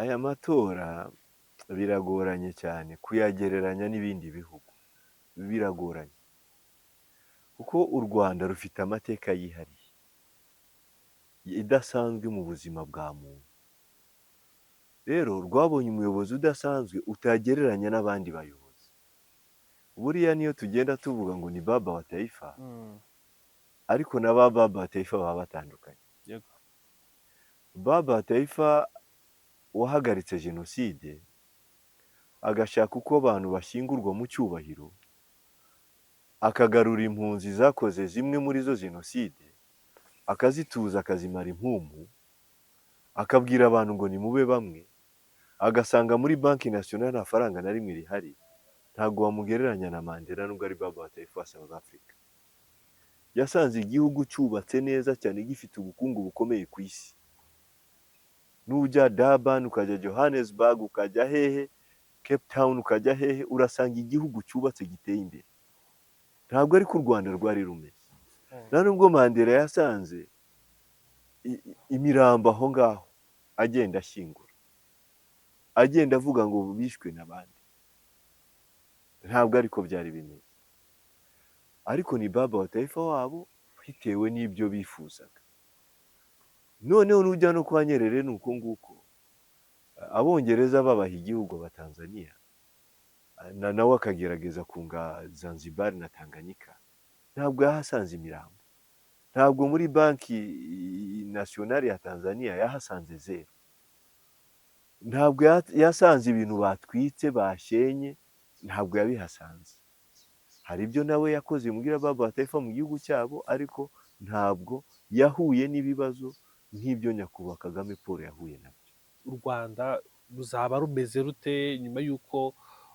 aya matora biragoranye cyane kuyagereranya n'ibindi bihugu, biragoranye kuko u Rwanda rufite amateka yihariye idasanzwe mu buzima bwa muntu. Rero rwabonye umuyobozi udasanzwe utagereranya n'abandi bayobozi. Buriya niyo tugenda tuvuga ngo ni baba wa taifa, ariko na ba baba wa taifa baba batandukanye. Yego. Baba wa taifa wahagaritse jenoside agashaka uko abantu bashyingurwa mu cyubahiro, akagarura impunzi zakoze zimwe muri zo jenoside, akazituza akazimara impumu, akabwira abantu ngo nimube bamwe, agasanga muri banki nationale nta faranga na rimwe rihari. Ntabwo wamugereranya na Mandela nubwo ari baba wa taifa wa South Africa. Yasanze igihugu cyubatse neza cyane gifite ubukungu bukomeye ku isi. Nujya Durban, ukajya Johannesburg, ukajya hehe, Cape Town, ukajya hehe, urasanga igihugu cyubatse giteye imbere. Ntabwo ari ko u Rwanda rwari rumeze. Nta nubwo Mandela yasanze imirambo aho ngaho agenda ashyingura, agenda avuga ngo bishwe n'abandi. Ntabwo ariko byari bimeze. Ariko ni baba wa taifa wabo bitewe n'ibyo bifuzaga. Noneho nujya no kwa Nyerere nuko nguko, abongereza babaha igihugu aba Tanzania, nawe akagerageza kunga Zanzibar na Tanganyika, ntabwo yahasanze imirambo. Ntabwo muri banki nationale ya Tanzania yahasanze zero. Ntabwo yasanze ibintu batwitse bashenye, ntabwo yabihasanze. Hari ibyo nawe yakoze mugira baba wa taifa mu gihugu cyabo, ariko ntabwo yahuye n'ibibazo nk'ibyo nyakubahwa Kagame Paul yahuye nabyo. U Rwanda ruzaba rumeze rute nyuma y'uko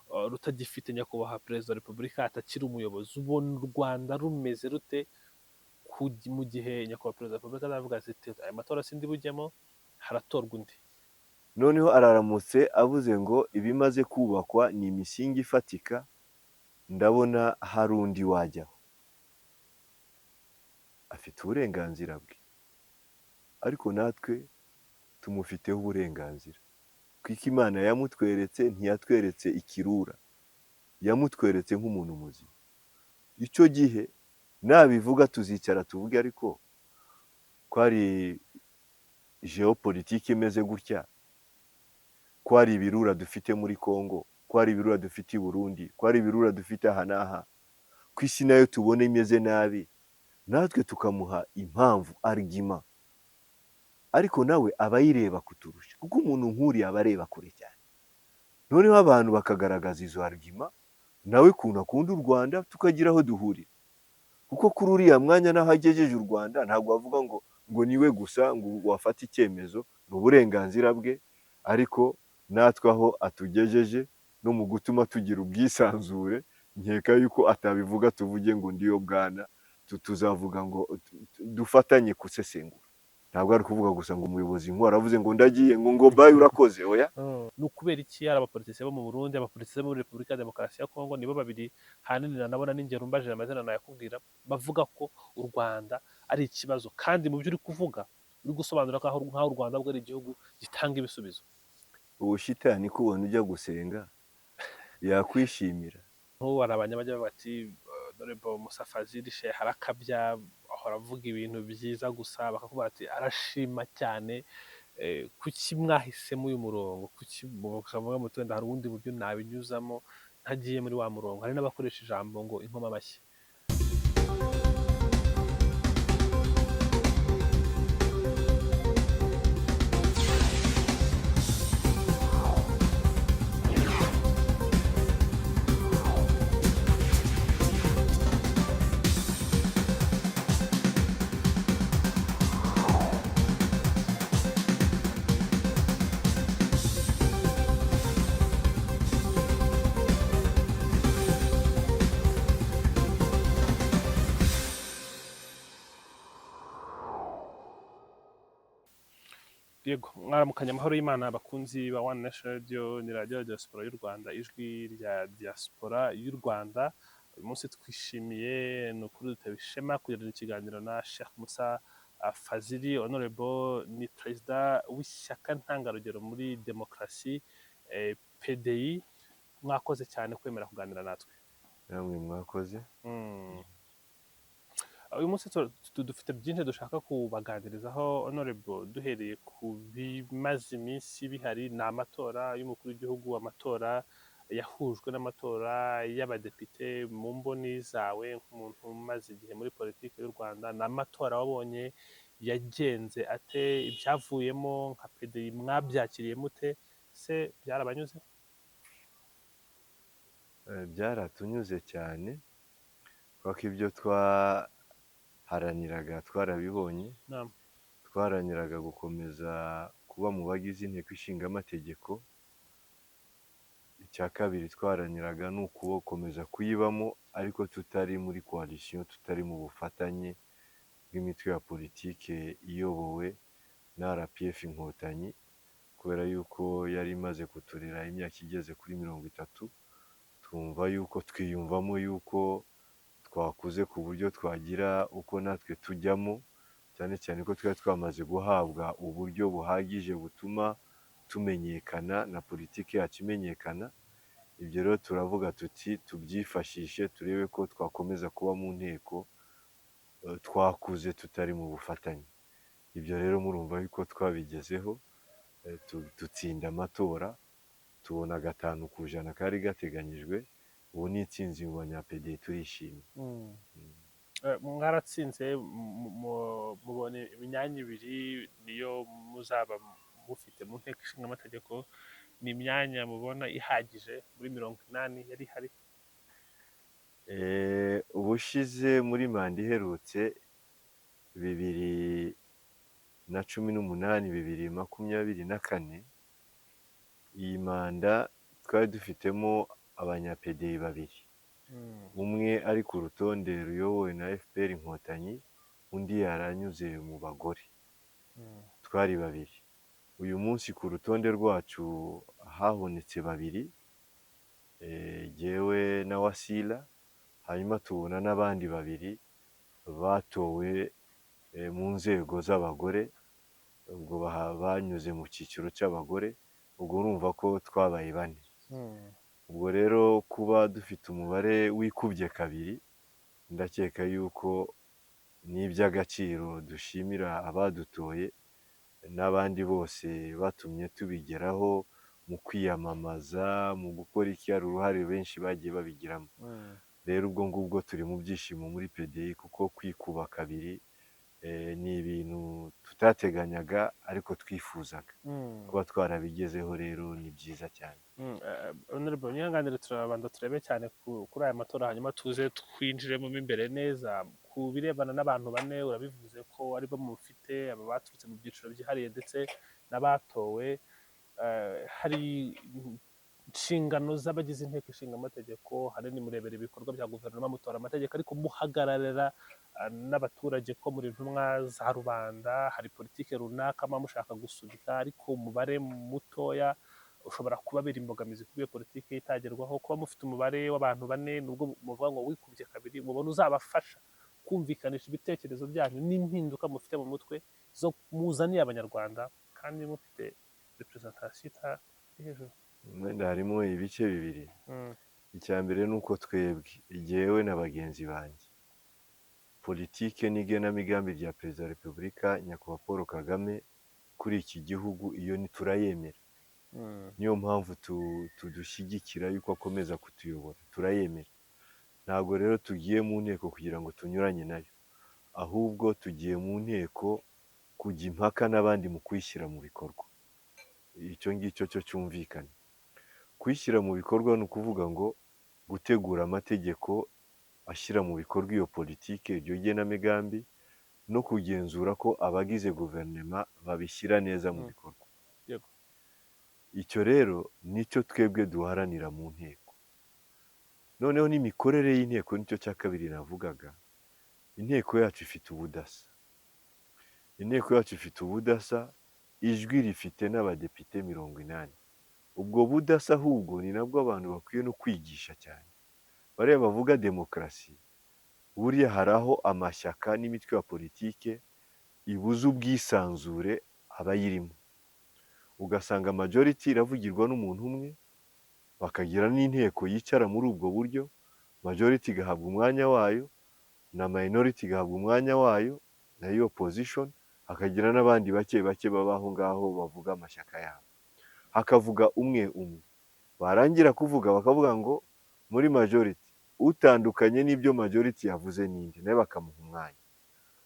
rutagifite nyakubahwa perezida wa repubulika atakiri umuyobozi? Ubona u Rwanda rumeze rute mu gihe nyakubahwa perezida wa repubulika azavuga ati aya matora sindi bujyemo, haratorwa undi? Noneho araramutse avuze ngo ibimaze kubakwa ni imisingi ifatika, ndabona hari undi wajyaho. Afite uburenganzira bwe, ariko natwe tumufiteho uburenganzira, kuko Imana yamutweretse, ntiyatweretse ikirura, yamutweretse nk'umuntu muzima. Icyo gihe nabivuga tuzicara tuvuge, ariko ko ari geopolitike imeze gutya, ko ari ibirura dufite muri Congo, ko ari ibirura dufite i Burundi, ko ari ibirura dufite aha n'aha, ku isi nayo tubona imeze nabi, natwe tukamuha impamvu, argument. Ariko nawe aba yireba kuturusha, kuko umuntu nk'uriya aba areba kure cyane. Noneho abantu bakagaragaza izo argument, nawe kuntu akunda u Rwanda, tukagira aho duhurira. Kuko kuri uriya mwanya naho agejeje u Rwanda, ntabwo wavuga ngo niwe gusa ngo wafata icyemezo, ni uburenganzira bwe, ariko natwe aho atugejeje no mu gutuma tugira ubwisanzure, nkeka yuko atabivuga tuvuge ngo ndiyo bwana, tuzavuga ngo dufatanye gusesengura. Ntabwo ari kuvuga gusa ngo umuyobozi nk'uwo aravuze ngo ndagiye ngo bayi urakoze, oya. Ni ukubera iki ari abapolitisiye bo mu Burundi, abapolitisiye bo muri Repubulika ya Demokarasi ya Kongo, nibo babiri hanini nanabona n'ingero mbajije amazina nayakubwira, bavuga ko u Rwanda ari ikibazo, kandi mu byo uri kuvuga uri gusobanura nk'aho u Rwanda bwo ari igihugu gitanga ibisubizo. Ubushitani kubona ujya gusenga yakwishimira. Nk'ubu hari abanyamajya bati Honorable Musa Fazil Sheikh arakabya, ahora avuga ibintu byiza gusa, bakavuga ati arashima cyane. Kuki mwahisemo uyu murongo? Kuki mukavuga muti wenda hari ubundi buryo nabinyuzamo ntagiye muri wa murongo? Hari n'abakoresha ijambo ngo inkoma amashyi. Yego, mwaramukanya amahoro y'Imana abakunzi ba One Nation Radio, ni radio ya diaspora y'u Rwanda, ijwi rya diaspora y'u Rwanda. Uyu munsi twishimiye, ni ukuri dutewe ishema kugirana ikiganiro na Sheikh Musa Fazili Honorable ni perezida w'ishyaka ntangarugero muri demokarasi PDI. Mwakoze cyane kwemera kuganira natwe. namwe mwakoze. Mm. Uyu munsi dufite byinshi dushaka kubaganirizaho Honorable, duhereye ku bimaze iminsi bihari. Ni amatora y'umukuru w'igihugu, amatora yahujwe n'amatora y'abadepite. Mu mboni zawe nk'umuntu umaze igihe muri politiki y'u Rwanda, ni amatora wabonye yagenze ate? Ibyavuyemo nka PDI mwabyakiriye mute? Se byarabanyuze? Byaratunyuze cyane kuko ibyo twaharaniraga twarabibonye. Naam. Twaharaniraga gukomeza kuba mu bagize inteko ishinga amategeko. Icya kabiri twaharaniraga ni ukukomeza kuyibamo, ariko tutari muri coalition, tutari mu bufatanye bw'imitwe ya politike iyobowe na RPF Inkotanyi, kubera yuko yari imaze kuturera imyaka igeze kuri 30. Twumva yuko twiyumvamo yuko twakuze ku buryo twagira uko natwe tujyamo, cyane cyane ko twari twamaze guhabwa uburyo buhagije butuma tumenyekana na politiki yacu imenyekana. Ibyo rero turavuga tuti tubyifashishe turebe ko twakomeza kuba mu nteko. Twakuze tutari mu bufatanye. Ibyo rero murumva yuko twabigezeho, dutsinda amatora, tubona 5% kari gateganyijwe. Ubu ni itsinzi mu banyapede, turishimye. Mwaratsinze, mubona imyanya 2 niyo muzaba mufite mu nteko ishinga amategeko. Ni imyanya mubona ihagije muri 80 yari ihari? Ubushize muri manda iherutse 2018 2024, iyi manda twari dufitemo abanyapede 2. Umwe ari ku rutonde ruyobowe na FPR Inkotanyi, undi yaranyuze mu bagore. Twari 2. Uyu munsi ku rutonde rwacu habonetse 2, jyewe na Wasila, hanyuma tubona n'abandi 2 batowe mu nzego z'abagore, ubwo banyuze mu cyiciro cy'abagore. Ubwo urumva ko twabaye 4. Ubwo rero kuba dufite umubare wikubye 2, ndakeka yuko ni iby'agaciro. Dushimira abadutoye n'abandi bose batumye tubigeraho, mu kwiyamamaza, mu gukora iki, hari uruhare benshi bagiye babigiramo. Rero ubwo ngubwo turi mu byishimo muri PDI, kuko kwikuba 2 ni ibintu tutateganyaga ariko twifuzaga. Kuba twarabigezeho rero ni byiza cyane. Honorable, nyihanganire turabanza turebe cyane kuri aya matora, hanyuma tuze twinjiremo imbere neza. Ku birebana n'abantu 4 urabivuze ko aribo mufite, aba baturutse mu byiciro byihariye ndetse n'abatowe. Hari inshingano z'abagize inteko ishinga amategeko, hanini murebera ibikorwa bya guverinoma, mutora amategeko, ariko muhagararira n'abaturage ko muri intumwa za rubanda. Hari politike runaka muba mushaka gusubika, ariko umubare mutoya ushobora kubabera imbogamizi kuri iyo politike itagerwaho. Kuba mufite umubare w'abantu 4, nubwo muvuga ngo wikubye 2, mubona uzabafasha kumvikanisha ibitekerezo byanyu n'impinduka mufite mu mutwe zo muzaniye abanyarwanda, kandi mufite representation iri hejuru? Harimo ibice 2. Icya mbere ni uko twebwe, jyewe na bagenzi banjye, politike n'igenamigambi rya Perezida wa Repubulika Nyakubahwa Paul Kagame kuri iki gihugu, iyo turayemera. Niyo mpamvu tudushyigikira yuko akomeza kutuyobora, turayemera. Ntabwo rero tugiye mu nteko kugira ngo tunyuranye nayo, ahubwo tugiye mu nteko kujya impaka n'abandi mu kuyishyira mu bikorwa. Icyo ngicyo cyo cyumvikana. Kuyishyira mu bikorwa ni ukuvuga ngo gutegura amategeko ashyira mu bikorwa iyo politike, iryo genamigambi, no kugenzura ko abagize guverinoma babishyira neza mu bikorwa. Icyo rero nicyo twebwe duharanira mu nteko. Noneho n'imikorere y'inteko nicyo cya kabiri navugaga. Inteko yacu ifite ubudasa. Inteko yacu ifite ubudasa, ijwi rifite n'abadepite 80. Ubwo budasa ahubwo ni nabwo abantu bakwiye no kwigisha cyane. Bariya bavuga demokarasi, buriya hari aho amashyaka n'imitwe ya politike ibuza ubwisanzure abayirimo, ugasanga majority iravugirwa n'umuntu umwe, bakagira n'inteko yicara muri ubwo buryo, majority igahabwa umwanya wayo na minority igahabwa umwanya wayo nayo opposition, hakagira n'abandi bake bake baba aho ngaho bavuga amashyaka yabo, hakavuga umwe umwe, barangira kuvuga bakavuga ngo muri majority utandukanye n'ibyo majority yavuze ninde, nawe bakamuha umwanya.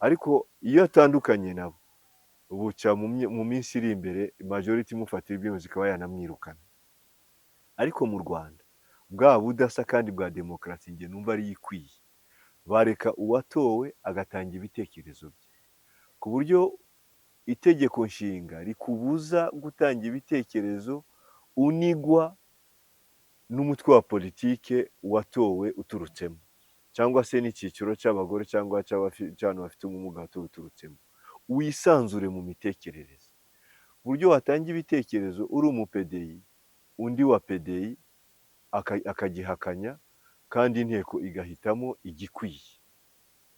Ariko iyo atandukanye nabo buca mu minsi iri imbere majority imufatira ibyemezo ikaba yanamwirukana. Ariko mu Rwanda bwa budasa kandi bwa demokarasi njye numva ari ikwiye, bareka uwatowe agatanga ibitekerezo bye, ku buryo itegeko nshinga rikubuza gutanga ibitekerezo unigwa n'umutwe wa politike watowe uturutsemo, cyangwa se n'icyiciro cy'abagore cyangwa cy'abantu bafite ubumuga uturutsemo, wisanzure mu mitekerereze, uburyo watanga ibitekerezo uri umupedeyi, undi wa pedeyi akagihakanya kandi inteko igahitamo igikwiye.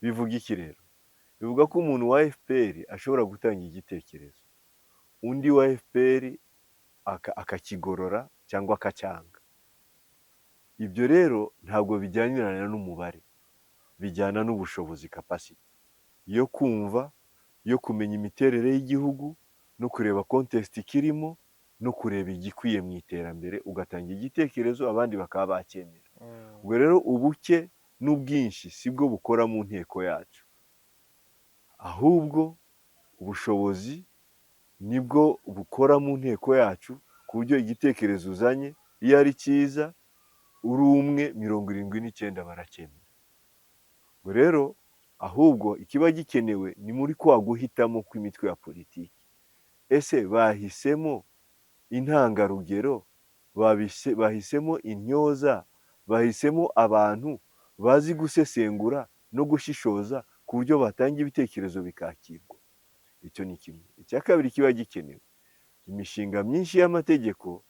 Bivuga iki rero? Bivuga ko umuntu wa FPR ashobora gutanga igitekerezo, undi wa FPR akakigorora cyangwa akacyanga. Ibyo rero ntabwo bijyanirana n'umubare, bijyana n'ubushobozi, capacity yo kumva, yo kumenya imiterere y'igihugu no kureba context kirimo no kureba igikwiye mu iterambere, ugatanga igitekerezo abandi bakaba bacyemera. Ubwo rero ubuke n'ubwinshi sibwo bukora mu nteko yacu, ahubwo ubushobozi nibwo bukora mu nteko yacu, ku buryo igitekerezo uzanye iyo ari cyiza uri umwe 79 baracyemera. Ubwo rero ahubwo ikiba gikenewe ni muri kwa guhitamo kw'imitwe ya politiki. Ese bahisemo intangarugero, bahisemo intyoza, bahisemo abantu bazi gusesengura no gushishoza ku buryo batanga ibitekerezo bikakirwa. Icyo ni kimwe. Icya kabiri kiba gikenewe, imishinga myinshi y'amategeko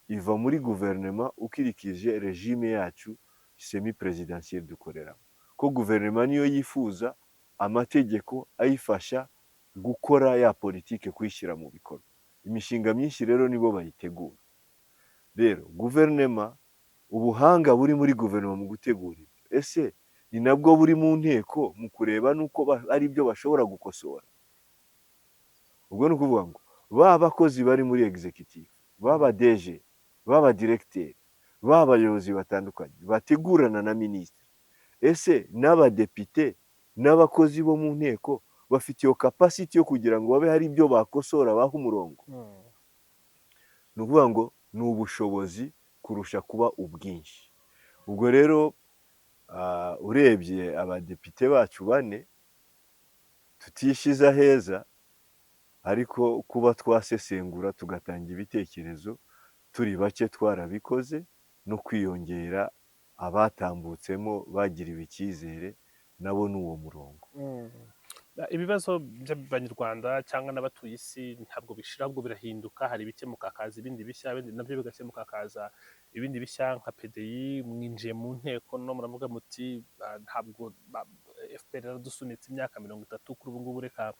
iva muri guverinoma ukirikije regime yacu semi presidentielle dukoreramo, ko guverinoma niyo yifuza amategeko ayifasha gukora ya politike kuyishyira mu bikorwa. Imishinga myinshi rero nibo bayitegura. Rero guverinoma, ubuhanga buri muri guverinoma mu gutegura ibyo, ese ni nabwo buri mu nteko mu kureba nuko ari byo bashobora gukosora. Ubwo ni ukuvuga ngo ba bakozi bari muri executive, baba DG, baba directeur, baba abayobozi batandukanye bategurana na minisitiri, ese n'abadepite n'abakozi bo mu nteko bafite iyo capacity yo kugira ngo babe hari ibyo bakosora baha umurongo. Ni ukuvuga ngo ni ubushobozi kurusha kuba ubwinshi. Ubwo rero urebye abadepite bacu 4 tutishiza heza, ariko kuba twasesengura tugatanga ibitekerezo turi bake twarabikoze, no kwiyongera abatambutsemo bagiriwe icyizere nabo ni uwo murongo. Ibibazo by'abanyarwanda cyangwa n'abatuye isi ntabwo bishira, ahubwo birahinduka, hari ibikemuka hakaza ibindi bishya, nabyo bigakemuka hakaza ibindi bishya. Nka PDI mwinjiye mu nteko no muravuga muti ntabwo FPR yaradusunitse imyaka 30 kuri ubu ngubu, reka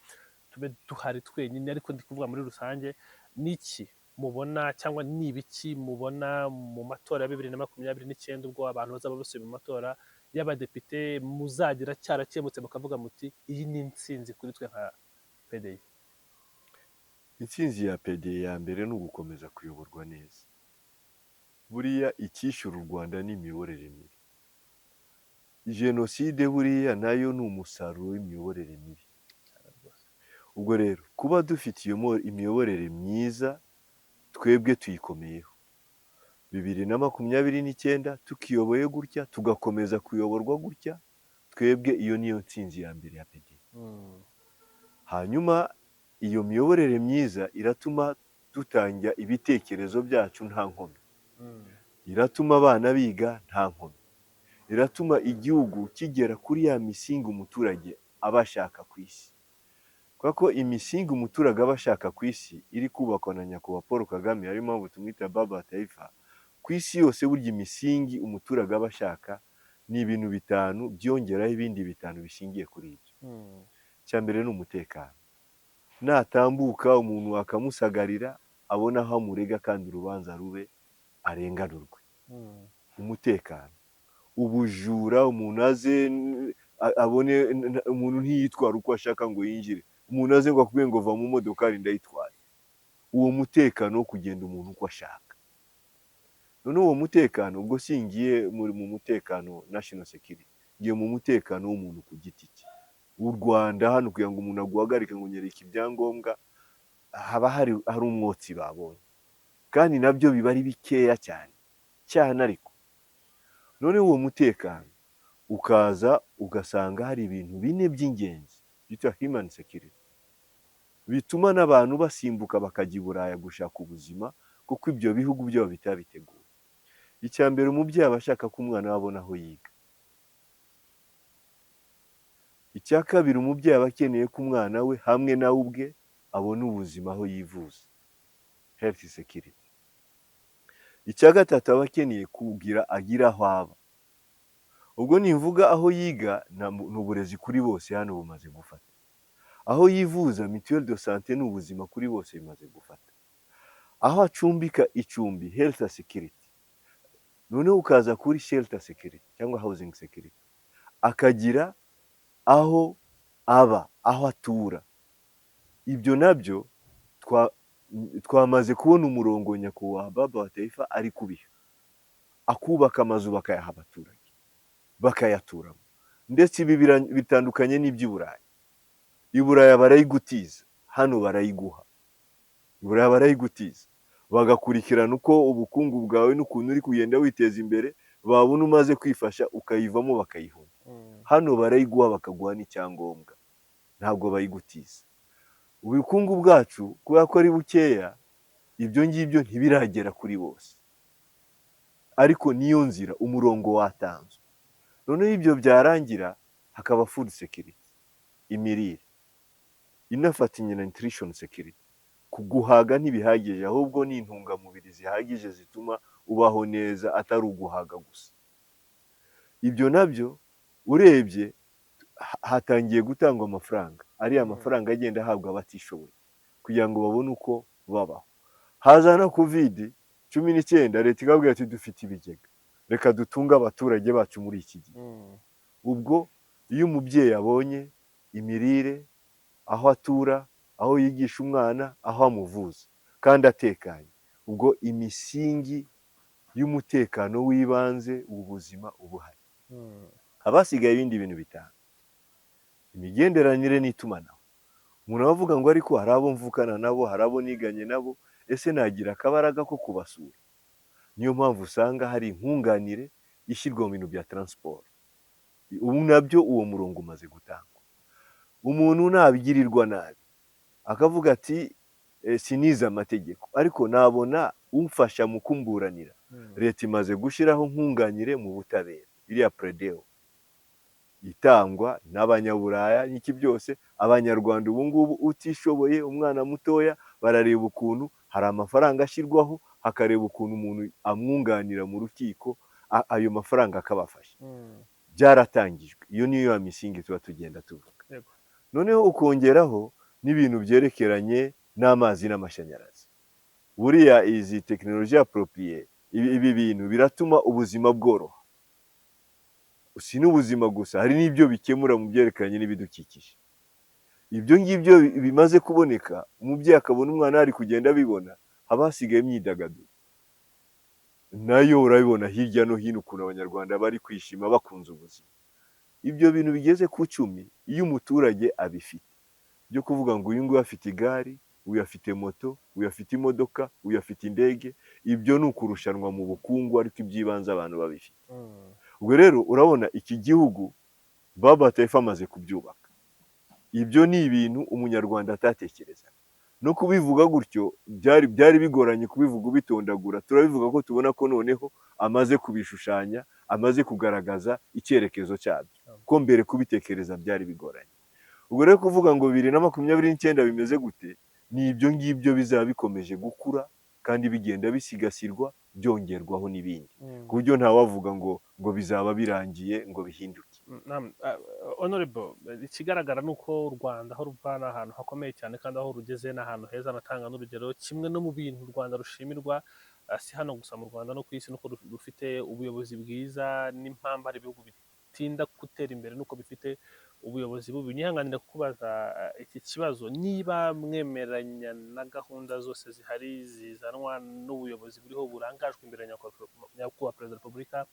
tube duhari twenyine. Ariko ndi kuvuga muri rusange, niki mubona cyangwa nibiki mubona mu matora ya 2029 ubwo abantu bazaba basubiye mu matora y'abadepite muzagira cyarakemutse mukavuga muti iyi ni intsinzi kuri twe nka PDI? Intsinzi ya PDI ya mbere ni ugukomeza kuyoborwa neza. Buriya icyishyura u Rwanda ni imiyoborere mibi. Jenoside buriya nayo ni umusaruro w'imiyoborere mibi. Ubwo rero kuba dufite iyo imiyoborere myiza, twebwe tuyikomeyeho. 2029 tukiyoboye gutya, tugakomeza kuyoborwa gutya, twebwe iyo niyo ntsinzi ya mbere ya PDI. Hanyuma iyo miyoborere myiza iratuma dutangira ibitekerezo byacu nta nkomyi, iratuma abana biga nta nkomyi, iratuma igihugu kigera kuri ya misingi umuturage aba ashaka ku isi. Kuko imisingi umuturage aba ashaka ku isi iri kubakwa na nyakubahwa Paul Kagame, ari mpamvu tumwita baba taifa. Ku isi yose burya imisingi umuturage aba ashaka ni ibintu 5 byongeraho ibindi 5 bishingiye kuri ibyo. Cya mbere ni umutekano. natambuka umuntu akamusagarira abona aho amurega kandi urubanza rube arenganurwe. Umutekano, ubujura, umuntu aze abone umuntu ntiyitwara uko ashaka ngo yinjire, umuntu aze ngo akubwiye ngo va mu modokari ndayitwaye. Uwo mutekano wo kugenda umuntu uko ashaka. None uwo mutekano ubwo singiye mu mutekano national security, ngiye mu mutekano w'umuntu ku giti cye. U Rwanda hano kugira ngo umuntu aguhagarike ngo nyereke ibyangombwa haba hari umwotsi babonye, kandi nabyo biba ari bikeya cyane ariko none uwo mutekano ukaza ugasanga hari ibintu bine by'ingenzi byitwa human security bituma n'abantu basimbuka bakajya i Buraya gushaka ubuzima, kuko ibyo bihugu byabo bitabiteguye. Icya mbere, umubyeyi aba ashaka ko umwana we abona aho yiga. Icya kabiri, umubyeyi aba akeneye ko umwana we hamwe nawe ubwe abona ubuzima aho yivuza, health security. Icya gatatu, aba akeneye agira aho aba. Ubwo nimvuga aho yiga ni uburezi kuri bose hano bumaze gufata. Aho yivuza mutuelle de santé ni ubuzima kuri bose bimaze gufata. Aho acumbika icumbi, health security. Noneho ukaza kuri shelter security cyangwa housing security, akagira aho aba, aho atura. Ibyo nabyo twamaze kubona umurongo nyakubahwa baba wa taifa ari kubiha, akubaka amazu bakayaha abaturage bakayaturamo. Ndetse ibi bitandukanye n'iby'i Burayi. I Burayi barayigutiza, hano barayiguha. I Burayi barayigutiza, bagakurikirana uko ubukungu bwawe n'ukuntu uri kugenda witeza imbere, babona umaze kwifasha ukayivamo bakayihunda. Hano barayiguha bakaguha n'icyangombwa, ntabwo bayigutiza. Ubukungu bwacu kubera ko ari bukeya, ibyo ngibyo ntibiragera kuri bose, ariko niyo nzira, umurongo watanzwe. Noneho ibyo byarangira hakaba food security, imirire inafatanye na nutrition security. Kuguhaga ntibihagije, ahubwo ni intungamubiri zihagije zituma ubaho neza, atari uguhaga gusa. Ibyo nabyo urebye hatangiye gutangwa amafaranga, ariya amafaranga agenda ahabwa abatishoboye kugira ngo babone uko babaho. Haza na COVID-19, leta ikabwira ati dufite ibigega, reka dutunge abaturage bacu muri iki gihe. Ubwo iyo umubyeyi abonye imirire, aho atura, aho yigisha umwana, aho amuvuza kandi atekanye, ubwo imisingi y'umutekano w'ibanze ubuzima ubuhari. Abasigaye ibindi bintu bitanu: imigenderanire n'itumanaho. Umuntu avuga ngo ariko hari abo mvukana nabo, hari abo niganye nabo, ese nagira akabaraga ko kubasura? Niyo mpamvu usanga hari inkunganire ishyirwa mu bintu bya transport. Ubu nabyo uwo murongo umaze gutangwa. Umuntu nabigirirwa nabi akavuga ati sinize amategeko, ariko nabona umfasha mu kumburanira, leta imaze gushyiraho nkunganire mu butabera, iriya Pledeo itangwa n'abanyaburaya n'iki byose. Abanyarwanda ubu ngubu utishoboye, umwana mutoya, barareba ukuntu hari amafaranga ashyirwaho, hakareba ukuntu umuntu amwunganira mu rukiko, ayo mafaranga akabafasha. Byaratangijwe. Iyo niyo ya misingi tuba tugenda tuvuga. Noneho ukongeraho n'ibintu byerekeranye n'amazi n'amashanyarazi. Buriya izi tekinoloji appropriée, ibi bintu biratuma ubuzima bworoha. Si n'ubuzima gusa, hari n'ibyo bikemura mu byerekeranye n'ibidukikije. Ibyo ngibyo bimaze kuboneka, umubyeyi akabona umwana ari kugenda abibona, haba hasigaye imyidagaduro. Nayo urabibona hirya no hino ukuntu abanyarwanda bari kwishima bakunze ubuzima. Ibyo bintu bigeze ku 10, iyo umuturage abifite, byo kuvuga ngo uyu nguyu afite igare, uyu afite moto, uyu afite imodoka, uyu afite indege, ibyo ni ukurushanwa mu bukungu, ariko iby'ibanze abantu babifite. Ubwo rero urabona iki gihugu baba taifa amaze kubyubaka. Ibyo ni ibintu umunyarwanda atatekereza. No kubivuga gutyo byari bigoranye kubivuga ubitondagura. Turabivuga ko tubona ko noneho amaze kubishushanya, amaze kugaragaza icyerekezo cyabyo, ko mbere kubitekereza byari bigoranye. Ubwo rero kuvuga ngo 2029 bimeze gute, ni ibyo ngibyo bizaba bikomeje gukura kandi bigenda bisigasirwa, byongerwaho n'ibindi, ku buryo ntawavuga ngo bizaba birangiye ngo bihinduke. honorable, ikigaragara ni uko u Rwanda aho ruva ni ahantu hakomeye cyane kandi aho rugeze ni ahantu heza, anatanga n'urugero. Kimwe no mu bintu u Rwanda rushimirwa, si hano gusa mu Rwanda no ku isi, nuko rufite ubuyobozi bwiza, n'impamvu hari ibihugu bitinda gutera imbere nuko bifite ubuyobozi bubi. Nihanganira kukubaza iki kibazo, niba mwemeranya na gahunda zose zihari zizanwa n'ubuyobozi buriho burangajwe imbere ya nyakubahwa perezida wa repubulika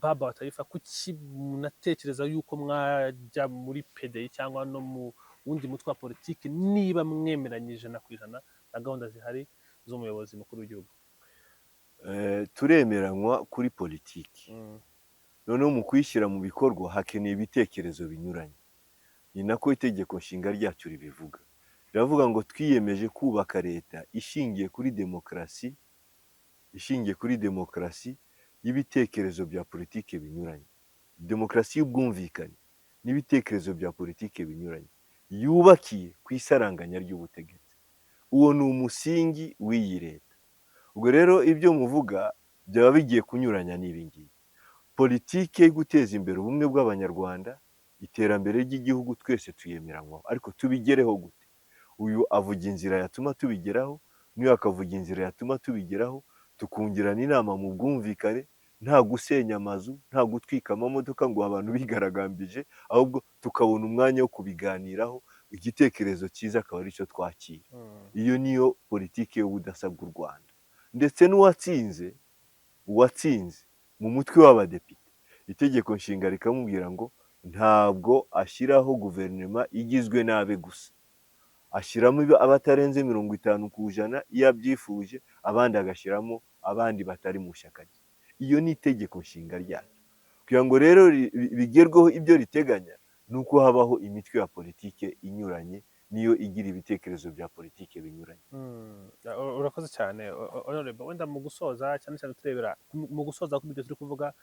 Baba wa Taifa, kuki munatekereza yuko mwajya muri PDI cyangwa no mu wundi mutwe wa politiki niba mwemeranyije na kwijana na gahunda zihari z'umuyobozi mukuru w'igihugu? turemeranywa kuri politiki, noneho mu kuyishyira mu bikorwa hakeneye ibitekerezo binyuranye. Ni nako itegeko nshinga ryacu ribivuga. Riravuga ngo twiyemeje kubaka leta ishingiye kuri demokarasi y'ibitekerezo bya politiki binyuranye, demokarasi y'ubwumvikane n'ibitekerezo bya politiki binyuranye, yubakiye ku isaranganya ry'ubutegetsi. Uwo ni umusingi w'iyi leta. Ubwo rero ibyo muvuga byaba bigiye kunyuranya n'ibi ngibi. Politiki yo guteza imbere ubumwe bw'abanyarwanda, iterambere ry'igihugu, twese tuyemeranywaho, ariko tubigereho gute? Uyu avuga inzira yatuma tubigeraho, n'uyu akavuga inzira yatuma tubigeraho, tukungirana inama mu bwumvikane, nta gusenya amazu, nta gutwika amamodoka ngo abantu bigaragambije, ahubwo tukabona umwanya wo kubiganiraho, igitekerezo cyiza akaba aricyo twakira. Iyo niyo politiki y'ubudasa bw'u Rwanda. Ndetse uwatsinze mu mutwe w'abadepite, itegeko nshinga rikamubwira ngo ntabwo ashyiraho guverinoma igizwe n'abe gusa, ashyiramo abatarenze 50% iyo abyifuje, abandi agashyiramo abandi batari mu shyaka rye. Iyo ni itegeko nshinga ryacu. Kugira ngo rero bigerweho ibyo riteganya, ni uko habaho imitwe ya politike inyuranye, niyo igira ibitekerezo bya politike binyuranye. Urakoze cyane honorable. Wenda mu gusoza, cyane cyane turebera mu gusoza ku byo turi kuvuga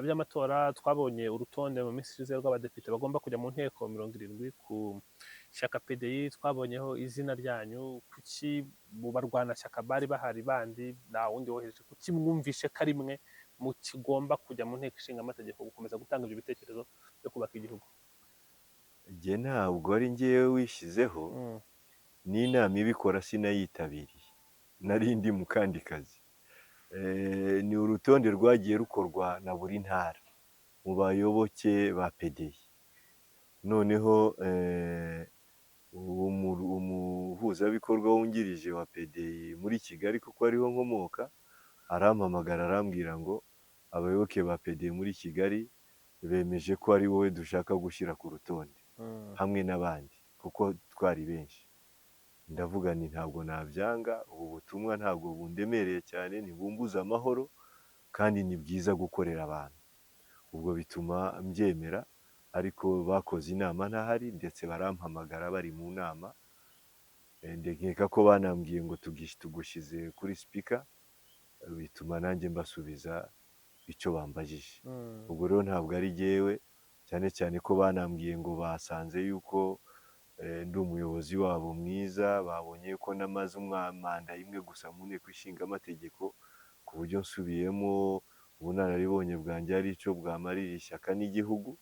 by'amatora, twabonye urutonde mu minsi ishize rw'abadepite bagomba kujya mu nteko 70 ku shyaka PDI. Twabonyeho izina ryanyu. Kuki mu barwanashyaka bari bahari bandi nta wundi wohereje? Kuki mwumvishe ko ari mwe mu kigomba kujya mu nteko ishinga amategeko gukomeza gutanga ibyo bitekerezo byo kubaka igihugu? Njye ntabwo ari njyewe wishyizeho, n'inama ibikora sinayitabiriye, nari ndi mu kandi kazi. Ni urutonde rwagiye rukorwa na buri ntara mu bayoboke ba PDI. Noneho umuhuzabikorwa wungirije wa PDI muri Kigali, kuko ariho nkomoka, arampamagara arambwira ngo abayoboke ba PDI muri Kigali bemeje ko ari wowe dushaka gushyira ku rutonde hamwe n'abandi, kuko twari benshi. Ndavuga nti ntabwo nabyanga, ubu butumwa ntabwo bundemereye cyane, ntibumbuza amahoro, kandi ni byiza gukorera abantu. Ubwo bituma mbyemera, ariko bakoze inama ntahari, ndetse barampamagara bari mu nama. Nkeka ko banambwiye ngo tugushyize kuri speaker, bituma nanjye mbasubiza icyo bambajije. Ubwo rero ntabwo ari jyewe, cyane cyane ko banambwiye ngo basanze yuko ndi umuyobozi wabo mwiza, babonye ko namaze manda imwe gusa mu nteko ishinga amategeko, ku buryo nsubiyemo ubunararibonye bwanjye ari icyo bwamarira ishyaka n'igihugu.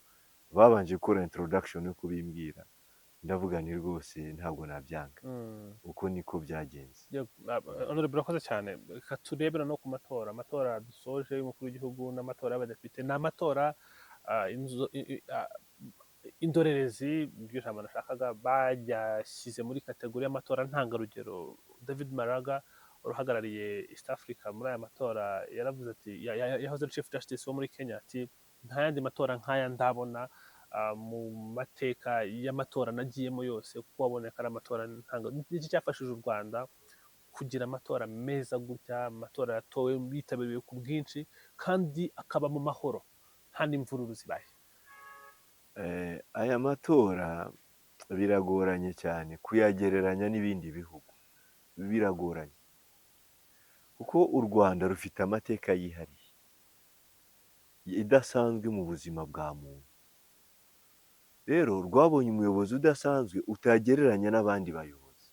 Babanje gukora introduction yo kubimbwira, ndavuga ni rwose ntabwo nabyanga. Uko niko byagenze. Honorable, urakoze cyane. Reka turebera no ku amatora dusoje y'umukuru w'igihugu n'amatora y'abadepite. Ni amatora indorerezi, iryo jambo nashakaga, bajyashyize muri kategori y'amatora ntangarugero. David Maraga uruhagarariye East Africa muri aya matora yaravuze ati, yahoze ari Chief Justice wo muri Kenya, ati nta yandi matora nk'aya ndabona mu mateka y'amatora nagiyemo yose, kuko waboneka ari amatora ntangarugero. Iki cyafashije u Rwanda kugira amatora meza gutya, amatora yatowe bitabiriwe ku bwinshi kandi akaba mu mahoro, nta n'imvururu zibaye. Aya matora biragoranye cyane kuyagereranya n'ibindi bihugu, biragoranye kuko u Rwanda rufite amateka yihariye idasanzwe mu buzima bwa muntu. Rero rwabonye umuyobozi udasanzwe utagereranya n'abandi bayobozi.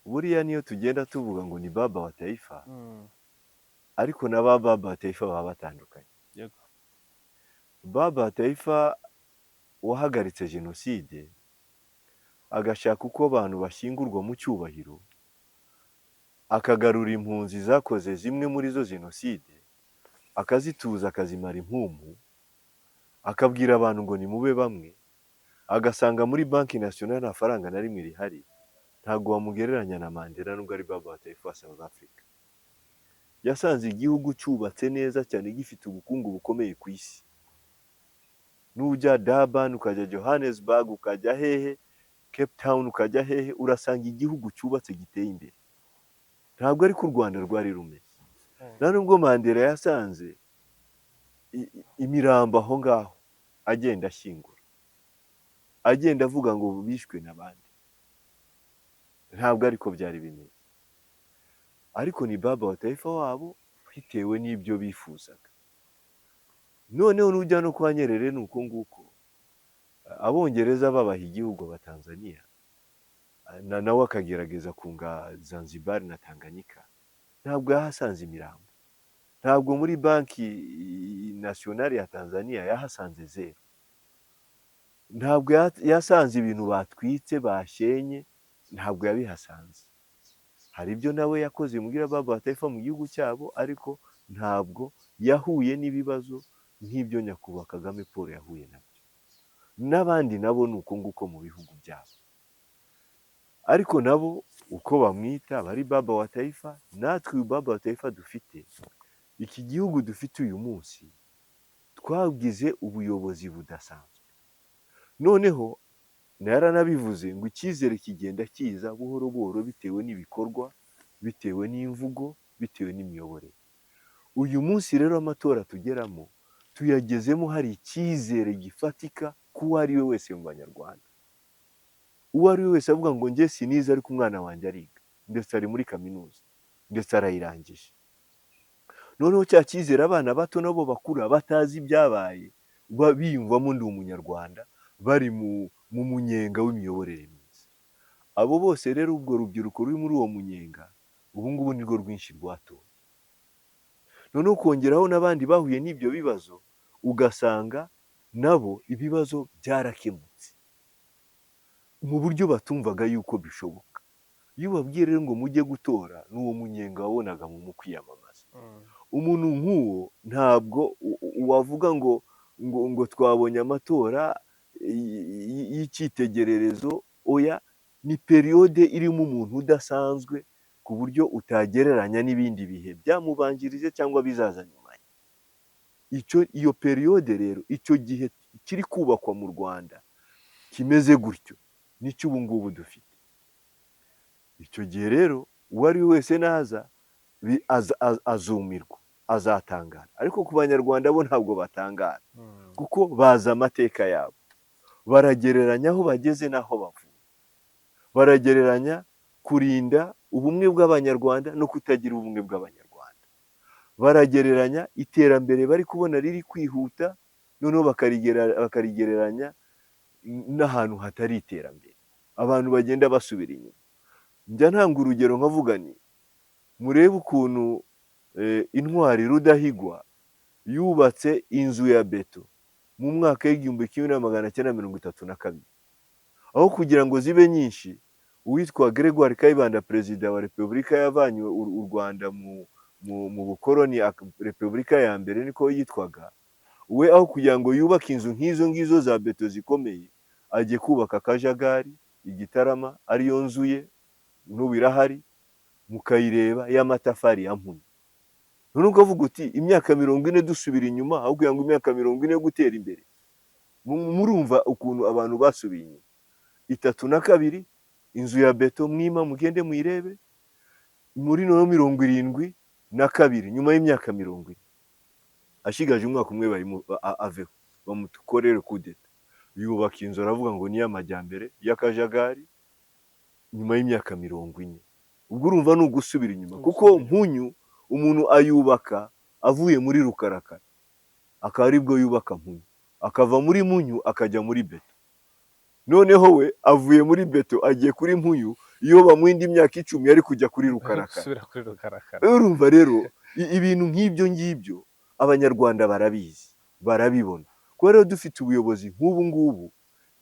Buriya niyo tugenda tuvuga ngo ni Baba wa Taifa, ariko na Baba wa Taifa baba batandukanye. Baba Taifa wahagaritse jenoside agashaka uko abantu bashyingurwa mu cyubahiro, akagarura impunzi zakoze zimwe muri zo jenoside, akazituza akazimara impumu, akabwira abantu ngo nimube bamwe, agasanga muri banki nasiyonari nta faranga na rimwe rihari, ntabwo wamugereranya na Mandela nubwo ari Baba Taifa wa South Africa. Yasanze igihugu cyubatse neza cyane gifite ubukungu bukomeye ku isi. Nujya Durban ukajya Johannesburg ukajya hehe, Cape Town ukajya hehe, urasanga igihugu cyubatse giteye imbere. Ntabwo ari ko u Rwanda rwari rumeze. Na nubwo Mandela yasanze imirambo aho ngaho agenda ashyingura, agenda avuga ngo bishwe n'abandi, ntabwo ariko byari bimeze. Ariko ni Baba wa Taifa wabo bitewe n'ibyo bifuzaga. Noneho nujya no kwa Nyerere ni uko nguko, abongereza babaha igihugu Abatanzania, nawe akagerageza kunga Zanzibar na Tanganyika, ntabwo yahasanze imirambo. Ntabwo muri banki nasiyonari ya Tanzania yahasanze zero. Ntabwo yasanze ibintu batwitse bashenye, ntabwo yabihasanze. Hari ibyo nawe yakoze mugira Baba wa Taifa mu gihugu cyabo, ariko ntabwo yahuye n'ibibazo nk'ibyo nyakubahwa Kagame Paul yahuye nabyo. N'abandi nabo ni uko nguko mu bihugu byabo. Ariko nabo uko bamwita bari Baba wa Taifa, natwe Baba wa Taifa dufite, iki gihugu dufite uyu munsi twagize ubuyobozi budasanzwe. Noneho naranabivuze ngo icyizere kigenda kiza buhoro buhoro bitewe n'ibikorwa, bitewe n'imvugo, bitewe n'imiyoborere. Uyu munsi rero amatora tugeramo tuyagezemo hari icyizere gifatika k'uwo ari we wese mu Banyarwanda. Uwo ari we wese avuga ngo njye sinize ariko umwana wanjye ariga, ndetse ari muri kaminuza, ndetse arayirangije. Noneho cya cyizere abana bato nabo bakura batazi ibyabaye, biyumvamo ndi umunyarwanda, bari mu munyenga w'imiyoborere myiza. Abo bose rero ubwo rubyiruko ruri muri uwo munyenga, ubu ngubu ni rwo rwinshi rwatoye. Noneho kongeraho n'abandi bahuye n'ibyo bibazo, ugasanga nabo ibibazo byarakemutse mu buryo batumvaga yuko bishoboka. Iyo ubabwiye rero ngo mujye gutora, n'uwo munyenga wabonaga mu kwiyamamaza. Umuntu nk'uwo ntabwo wavuga ngo twabonye amatora y'icyitegererezo, oya, ni periyode irimo umuntu udasanzwe ku buryo utagereranya n'ibindi bihe byamubanjirije cyangwa bizaza nyuma. Iyo periyode rero, icyo gihe kiri kubakwa mu Rwanda kimeze gutyo, nicyo ubu ngubu dufite. Icyo gihe rero uwo ari we wese naza azumirwa, azatangara. Ariko ku Banyarwanda bo ntabwo batangara, kuko bazi amateka yabo, baragereranya aho bageze n'aho bavuye, baragereranya kurinda ubumwe bw'Abanyarwanda no kutagira ubumwe bw'Abanyarwanda, baragereranya iterambere bari kubona riri kwihuta, noneho bakarigereranya n'ahantu hatari iterambere, abantu bagenda basubira inyuma. Njya ntanga urugero nkavuga nti murebe ukuntu intwari Rudahigwa yubatse inzu ya beto mu mwaka w'1932, aho kugira ngo zibe nyinshi, uwitwa Gregoire Kayibanda, perezida wa Repubulika yavanye u Rwanda mu bukoloni, Repubulika ya mbere niko yitwaga, we aho kugira ngo yubake inzu nk'izo ngizo za beto zikomeye, agiye kubaka Akajagari i Gitarama, ariyo nzu ye, n'ubu irahari, mukayireba, y'amatafari ya mpunyu. None ukavuga uti imyaka 40 dusubira inyuma, aho kugira ngo imyaka 40 yo gutera imbere. Murumva ukuntu abantu basubiye inyuma. 32 inzu ya beto mwima, mugende mwirebe, muri 72 nyuma y'imyaka 40, ashigaje umwaka umwe barimo aveho, bamukorere kudeta, yubaka inzu aravuga ngo ni y'amajyambere y'Akajagari nyuma y'imyaka 40. Ubwo urumva ni ugusubira inyuma, kuko mpunyu umuntu ayubaka avuye muri rukarakara, akaba aribwo yubaka mpunyu, akava muri mpunyu akajya muri beto. Noneho we avuye muri beto agiye kuri mpunyu, iyo bamuhinda imyaka 10 yari kujya kuri rukarakara. Urumva rero ibintu nk'ibyo ngibyo Abanyarwanda barabizi, barabibona. kuba rero dufite ubuyobozi nk'ubu ngubu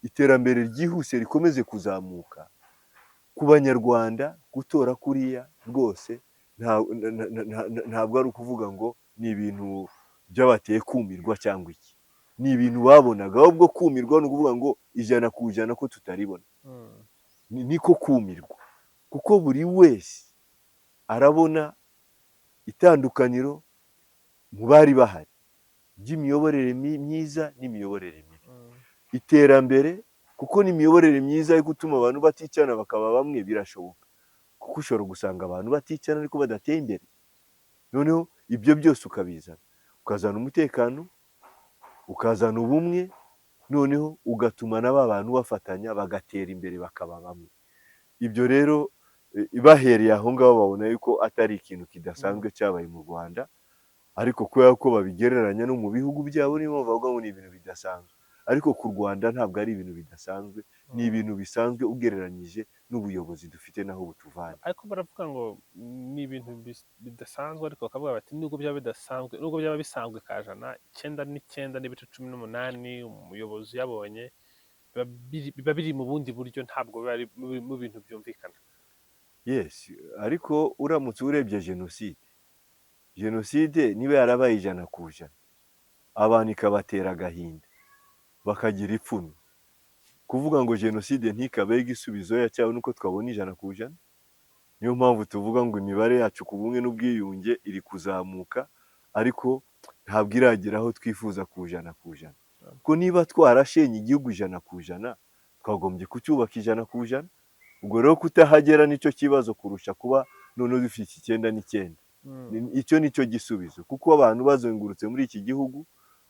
iterambere ryihuse rikomeze kuzamuka ku banyarwanda gutora kuriya rwose ntabwo ari ukuvuga ngo ni ibintu byabateye kumirwa cyangwa iki, ni ibintu babonaga, ahubwo kumirwa ni ukuvuga ngo ijana ku ijana ko tutaribona, niko kumirwa, kuko buri wese arabona itandukaniro mu bari bahari ry'imiyoborere myiza n'imiyoborere mibi. Iterambere kuko n'imiyoborere myiza yo gutuma abantu baticana bakaba bamwe birashoboka, kuko ushobora gusanga abantu baticana ariko badateye imbere, noneho ibyo byose ukabizana, ukazana umutekano, ukazana ubumwe, noneho ugatuma na ba bantu bafatanya bagatera imbere bakaba bamwe. Ibyo rero bahereye aho ngaho babona yuko atari ikintu kidasanzwe cyabaye mu Rwanda, ariko kubera ko babigereranya no mu bihugu byabo niyo mpamvu bavuga ngo ni ibintu bidasanzwe, ariko ku Rwanda ntabwo ari ibintu bidasanzwe, ni ibintu bisanzwe ugereranyije n'ubuyobozi dufite naho butuvana. ariko baravuga ngo ni ibintu bidasanzwe, ariko bakavuga bati nubwo byaba bidasanzwe, nubwo byaba bisanzwe kajana 99.8 umuyobozi yabonye biba biri mu bundi buryo, ntabwo biba ari mu bintu byumvikana. Yes, ariko uramutse urebye jenoside niba yarabaye 100%, abantu ikabatera agahinda bakagira ipfunwe, kuvuga ngo jenoside ntikabaye igisubizo cyawe nuko twabona 100%. Niyo mpamvu tuvuga ngo imibare yacu ku bumwe n'ubwiyunge iri kuzamuka, ariko ntabwo iragera aho twifuza ku 100%. Ko niba twarashenye igihugu 100%, twagombye kucyubaka 100%. Ubwo rero kutahagera nicyo kibazo kurusha kuba none dufite 99. Icyo nicyo gisubizo, kuko abantu bazengurutse muri iki gihugu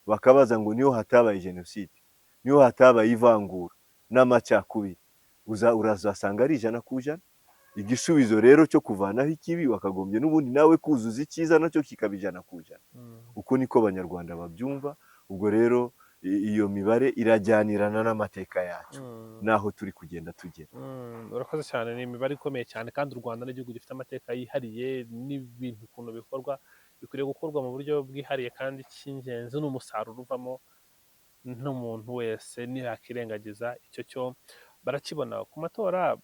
bakabaza ngo niyo hatabaye jenoside, niyo hatabaye ivangura n'amacakubiri, urazasanga ari 100%. Igisubizo rero cyo kuvanaho ikibi wakagombye n'ubundi nawe kuzuza icyiza nacyo kikaba 100%. Uko niko abanyarwanda babyumva. Ubwo rero iyo mibare irajyanirana n'amateka yacu naho turi kugenda tugera. Urakoze cyane, ni imibare ikomeye cyane, kandi u Rwanda n'igihugu gifite amateka yihariye, n'ibintu ukuntu bikorwa bikwiriye gukorwa mu buryo bwihariye kandi cy'ingenzi, n'umusaruro uvamo n'umuntu wese ntiyakirengagiza icyo cyo barakibona ku matora.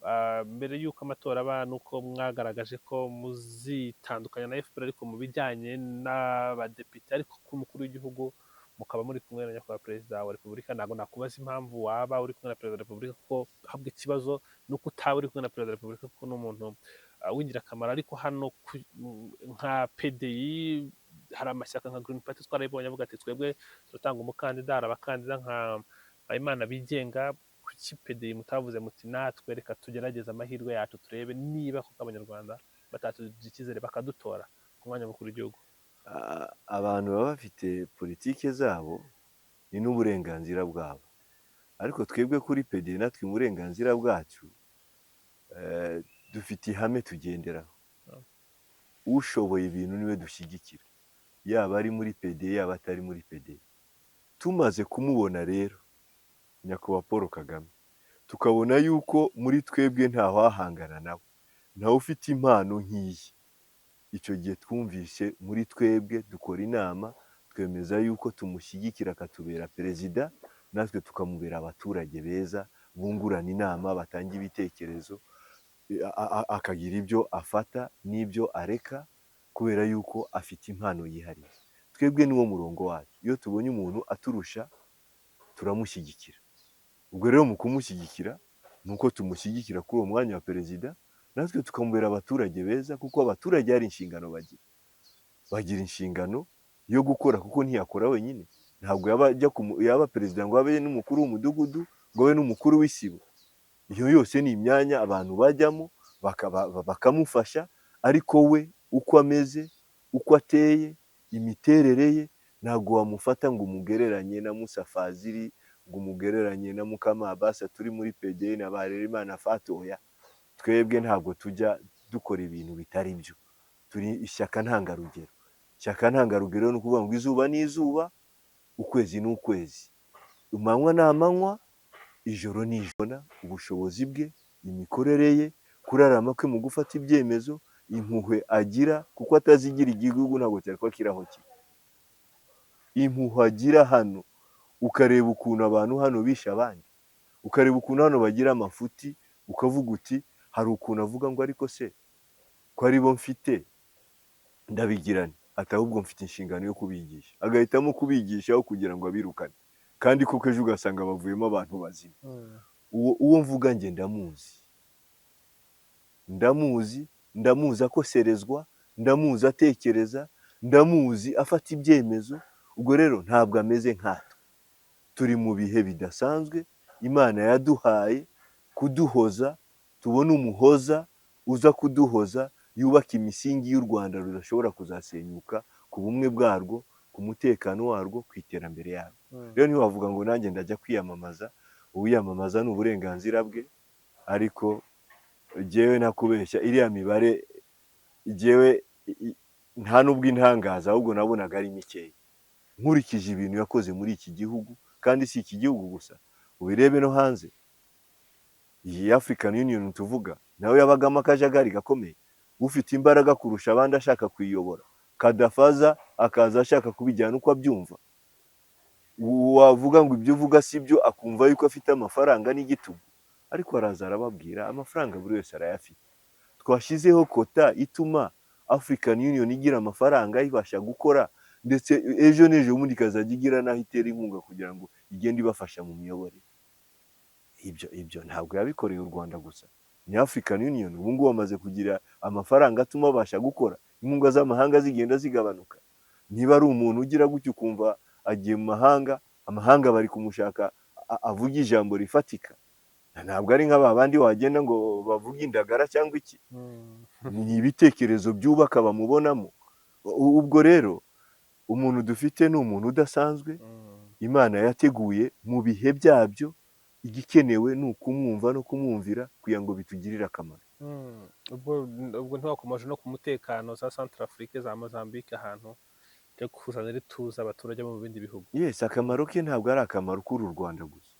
Mbere y'uko amatora aba, nuko mwagaragaje ko muzitandukanya na FPR ariko mu bijyanye n'abadepite, ariko ku mukuru w'igihugu mukaba muri kumwe na nyakubahwa perezida wa repubulika. Ntabwo nakubaza impamvu waba uri kumwe na perezida wa repubulika, kuko ahubwo ikibazo ni uko utaba uri kumwe na perezida wa repubulika, kuko ni umuntu w'ingirakamaro. Ariko hano nka PDI hari amashyaka nka Green Party twarayibonye avuga ati twebwe turatanga umukandida, hari abakandida nka Imana bigenga. Kuki PDI mutavuze muti natwe reka tugerageze amahirwe yacu turebe niba kuko abanyarwanda batatugira icyizere bakadutora ku mwanya mukuru w'igihugu? Abantu baba bafite politike zabo, ni n'uburenganzira bwabo, ariko twebwe kuri PDI natwe mu burenganzira bwacu dufite ihame tugenderaho. Ushoboye ibintu niwe dushyigikira, yaba ari muri PDI yaba atari muri PDI. Tumaze kumubona rero nyakubahwa Paul Kagame, tukabona yuko muri twebwe ntawahangana nawe, ntawe ufite impano nk'iyi, icyo gihe twumvise muri twebwe dukora inama, twemeza yuko tumushyigikira akatubera perezida, natwe tukamubera abaturage beza bungurana inama, batanga ibitekerezo, akagira ibyo afata n'ibyo areka, kubera yuko afite impano yihariye. Twebwe niwo murongo wacu, iyo tubonye umuntu aturusha turamushyigikira. Ubwo rero mu kumushyigikira nuko tumushyigikira kuri uwo mwanya wa perezida, natwe tukamubera abaturage beza, kuko abaturage hari inshingano bagira inshingano yo gukora, kuko ntiyakora wenyine. Ntabwo yaba perezida ngo abe n'umukuru w'umudugudu, ngo abe n'umukuru w'isibo. Iyo yose ni imyanya abantu bajyamo bakamufasha, ariko we uko ameze, uko ateye, imiterere ye, ntabwo wamufata ngo umugereranye na Musa Fazili, ngo umugereranye na Mukamabasa turi muri PDI na Harerimana Fatoya. Twebwe ntabwo tujya dukora ibintu bitari byo, turi ishyaka ntangarugero. Ishyaka ntangarugero ni ukuvuga ngo izuba ni izuba, ukwezi ni ukwezi, amanywa ni amanywa, ijoro ni ijoro. Ubushobozi bwe, imikorere ye, kurarama kwe mu gufata ibyemezo, impuhwe agira, kuko atazigira igihugu ntabwo cyari kuba kiraho kiri. Impuhwe agira hano, ukareba ukuntu abantu hano bishe abandi, ukareba ukuntu hano bagira amafuti, ukavuga uti hari ukuntu avuga ngo ariko se ko ari bo mfite ndabigirane, ati ahubwo mfite inshingano yo kubigisha, agahitamo kubigisha aho kugira ngo abirukane, kandi koko ejo ugasanga bavuyemo abantu bazima. Uwo mvuga njye ndamuzi akoserezwa, ndamuzi atekereza, ndamuzi afata ibyemezo. Ubwo rero ntabwo ameze nkatwe, turi mu bihe bidasanzwe Imana yaduhaye kuduhoza, tubone umuhoza uza kuduhoza, yubaka imisingi y'u Rwanda rudashobora kuzasenyuka, ku bumwe bwarwo, ku mutekano warwo, ku iterambere yarwo. Rero ntiwavuga ngo nanjye ndajya kwiyamamaza, uwiyamamaza ni uburenganzira bwe, ariko jyewe nakubeshya iriya mibare jyewe nta nubwo intangaza, ahubwo nabonaga ari mikeya nkurikije ibintu yakoze muri iki gihugu, kandi si iki gihugu gusa, ubirebe no hanze. Iyi African Union tuvuga nawe yabagamo akajagari gakomeye, ufite imbaraga kurusha abandi ashaka kuyiyobora, Kadafaza akaza ashaka kubijyana uko abyumva. Wavuga ngo ibyo uvuga si byo, akumva yuko afite amafaranga n'igitugu, ariko araza arababwira amafaranga buri wese arayafite. Twashyizeho kota ituma African Union igira amafaranga ibasha gukora, ndetse ejo n'ejo bundi ikazajya igira n'aho itera inkunga kugira ngo igende ibafasha mu miyoborere. Ibyo ntabwo yabikoreye u Rwanda gusa, ni African Union ubu ngubu bamaze kugira amafaranga atuma babasha gukora, inkunga z'amahanga zigenda zigabanuka. Niba ari umuntu ugira gutyo ukumva agiye mu mahanga, amahanga bari kumushaka avuga ijambo rifatika, ntabwo ari nk'aba bandi wagenda ngo bavuge indagara cyangwa iki. Ni ibitekerezo byubaka bamubonamo. Ubwo rero umuntu dufite ni umuntu udasanzwe, Imana yateguye mu bihe byabyo, igikenewe ni ukumwumva no kumwumvira kugira ngo bitugirire akamaro. ubwo ntiwakomeje no ku mutekano za Centrafrique, za Mozambique, ahantu cyo kuzanira ituze abaturage mu bindi bihugu. Yes, akamaro ke ntabwo ari akamaro k'uru Rwanda gusa,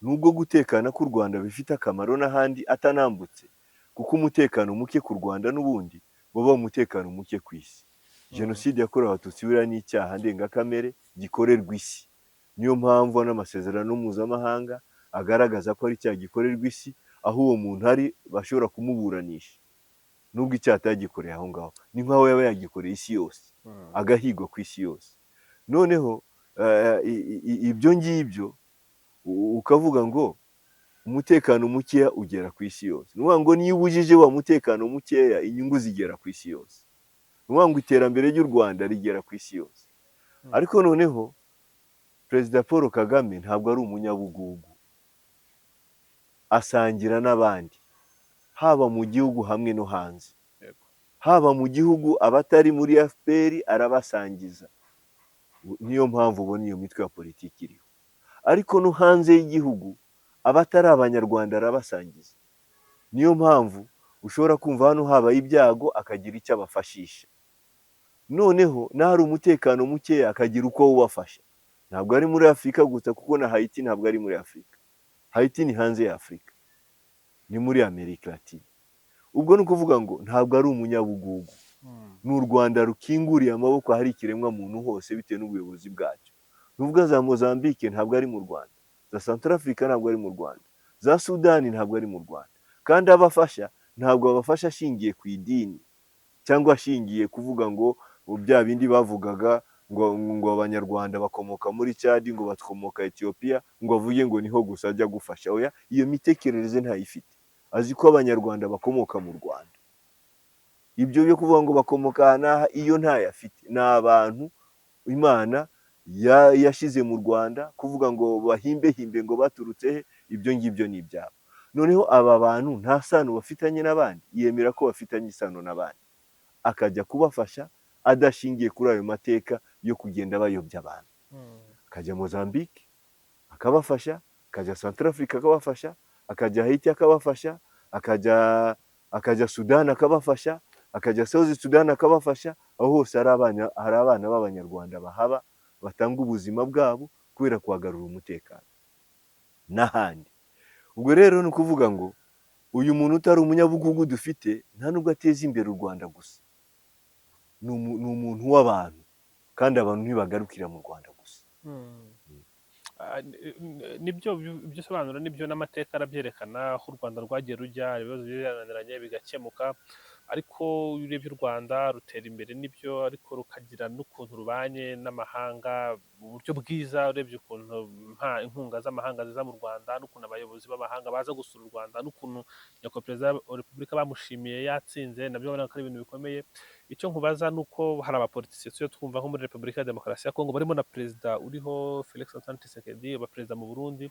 nubwo gutekana k'u Rwanda bifite akamaro n'ahandi atanambutse, kuko umutekano muke ku Rwanda n'ubundi waba umutekano muke ku isi. Jenoside yakorewe Abatutsi buriya ni icyaha ndengakamere gikorerwa isi, niyo mpamvu n'amasezerano mpuzamahanga agaragaza ko ari icyaha gikorerwa isi, aho uwo muntu ari bashobora kumuburanisha nubwo icyaha atagikoreye aho ngaho, ni nk'aho yaba yagikoreye isi yose, agahigwa ku isi yose. Noneho ibyo ngibyo ukavuga ngo umutekano mukeya ugera ku isi yose, ni ukuvuga ngo niyo ubujije wa mutekano mukeya, inyungu zigera ku isi yose, ni ukuvuga ngo iterambere ry'u Rwanda rigera ku isi yose. Ariko noneho Perezida Paul Kagame ntabwo ari umunyabugugu, asangira n'abandi, haba mu gihugu hamwe no hanze. Haba mu gihugu abatari muri FPR arabasangiza, niyo mpamvu ubona iyo mitwe ya politiki iriho. Ariko no hanze y'igihugu abatari abanyarwanda arabasangiza, niyo mpamvu ushobora kumva hano habaye ibyago akagira icyo abafashisha, noneho n'ahari umutekano mukeya akagira uko awubafasha. Ntabwo ari muri Afurika gusa, kuko na Haiti ntabwo ari muri Afurika, Haiti ni hanze ya Afurika, ni muri Amerika Latine. Ubwo ni ukuvuga ngo ntabwo ari umunyabugugu, ni u Rwanda rukinguriye amaboko ahari ikiremwa muntu hose bitewe n'ubuyobozi bwacyo. Nubwo za Mozambique ntabwo ari mu Rwanda, za Centrafrique ntabwo ari mu Rwanda, za Sudani ntabwo ari mu Rwanda, kandi abafasha ntabwo babafasha ashingiye ku idini cyangwa ashingiye kuvuga ngo bya bindi bavugaga ngo abanyarwanda bakomoka muri Chad, ngo bakomoka Ethiopia, ngo avuge ngo niho gusa ajya gufasha. Oya, iyo mitekerereze ntayifite, azi ko abanyarwanda bakomoka mu Rwanda. Ibyo byo kuvuga ngo bakomoka n'aha, iyo ntayafite, ni abantu Imana yashize mu Rwanda, kuvuga ngo bahimbe ngo baturutse he, ibyo ngibyo ni ibyabo. Noneho aba bantu nta sano bafitanye n'abandi, yemera ko bafitanye isano n'abandi, akajya kubafasha adashingiye kuri ayo mateka yo kugenda bayobya abantu. Akajya Mozambique akabafasha, akajya Centrafrique akabafasha, akajya Haiti akabafasha, akajya Sudan akabafasha, akajya South Sudan akabafasha. Aho hose hari abana b'abanyarwanda bahaba, batanga ubuzima bwabo kubera kuhagarura umutekano n'ahandi. Ubwo rero ni ukuvuga ngo uyu muntu utari umunyabugugu dufite, nta nubwo ateza imbere u Rwanda gusa, ni umuntu w'abantu, kandi abantu ntibagarukira mu Rwanda gusa. nibyo ibyo usobanura nibyo n'amateka arabyerekana aho u Rwanda rwagiye rujya ibibazo byananiranye bigakemuka ariko iyo urebye u Rwanda rutera imbere nibyo ariko rukagira n'ukuntu rubanye n'amahanga mu buryo bwiza urebye ukuntu inkunga z'amahanga ziza mu Rwanda n'ukuntu abayobozi b'amahanga baza gusura u Rwanda n'ukuntu nyakubahwa perezida wa repubulika bamushimiye yatsinze nabyo ubona ko ari ibintu bikomeye icyo nkubaza ni uko hari abapolitisiye tujya twumva nko muri repubulika ya demokarasi ya kongo barimo na perezida uriho felix antoine tshisekedi abaperezida mu burundi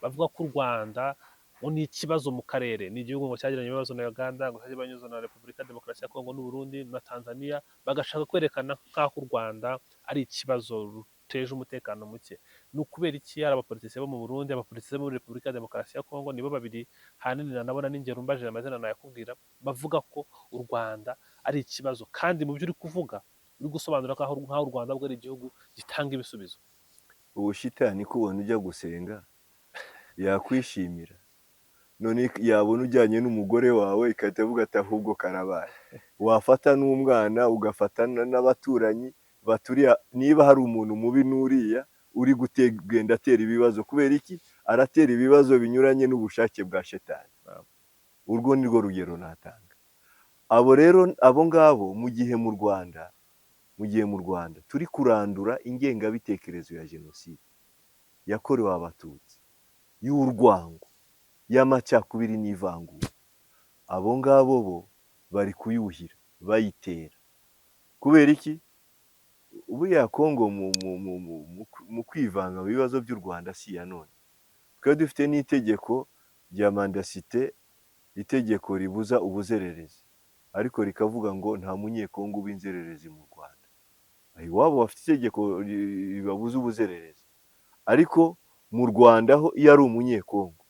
bavuga ko u Rwanda ngo ni ikibazo mu karere ni igihugu ngo cyagiranye ibibazo na uganda ngo cyajya banyuze na repubulika ya demokarasi ya kongo n'uburundi na tanzania bagashaka kwerekana nk'aho u Rwanda ari ikibazo ruteje umutekano muke ni ukubera iki hari abapolitisiye bo mu burundi abapolitisiye bo muri repubulika ya demokarasi ya kongo nibo babiri hanini nabona n'ingero mbajije amazina nayakubwira bavuga ko u Rwanda ari ikibazo kandi mu byo uri kuvuga uri gusobanura nk'aho u Rwanda bwo ari igihugu gitanga ibisubizo ubushitani kubona ujya gusenga yakwishimira none yabona ujyanye n'umugore wawe ikahita avuga ati ahubwo karabaye wafata n'umwana ugafata n'abaturanyi baturiye niba hari umuntu mubi n'uriya uri genda atera ibibazo kubera iki aratera ibibazo binyuranye n'ubushake bwa shetani urwo ni rwo rugero natanga abo rero abo ngabo mu gihe mu Rwanda turi kurandura ingengabitekerezo ya jenoside yakorewe abatutsi y'urwango y'amacakubiri n'ivangura abo ngabo bo bari kuyuhira bayitera kubera iki ubuya Kongo mu kwivanga mu bibazo by'u Rwanda si ya none twari dufite n'itegeko rya mandasite itegeko ribuza ubuzererezi ariko rikavuga ngo nta munyekongo uba inzererezi mu Rwanda iwabo bafite itegeko ribabuza ubuzererezi ariko mu Rwanda ho iyo ari umunyekongo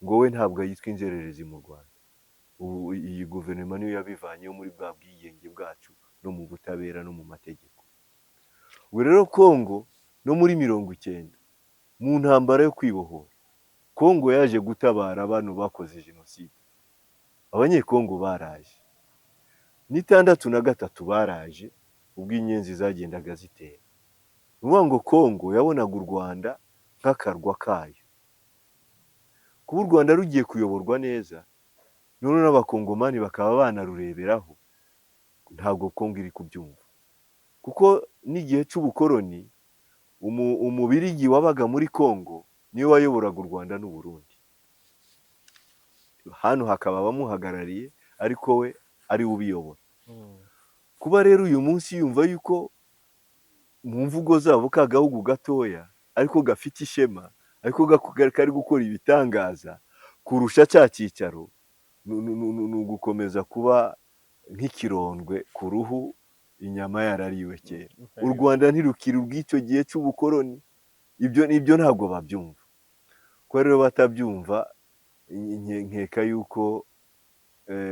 ngo we ntabwo yitwa inzererezi mu Rwanda ubu iyi guverinoma niyo yabivanyeho muri bwa bwigenge bwacu no mu butabera no mu mategeko ubu rero Kongo no muri 90 mu ntambara yo kwibohora Kongo yaje gutabara abantu bakoze jenoside abanyekongo baraje n'63 baraje ubwo inyenzi zagendaga zitera nuvuga ngo Kongo yabonaga u Rwanda nk'akarwa kayo kuba u Rwanda rugiye kuyoborwa neza none n'abakongomani bakaba banarureberaho ntabwo Kongo iri kubyumva kuko n'igihe cy'ubukoroni umubirigi wabaga muri Kongo niwe wayoboraga u Rwanda n'u Burundi hano hakaba abamuhagarariye ariko we ari ubiyobora kuba rero uyu munsi yumva yuko mu mvugo zabo ka gahugu gatoya ariko gafite ishema ariko kari gukora ibitangaza kurusha cya cyicaro ni ugukomeza kuba nk'ikirondwe ku ruhu inyama yarariwe kera u Rwanda ntirukiri ubw'icyo gihe cy'ubukoroni ibyo ntabwo babyumva ko rero batabyumva nkeka yuko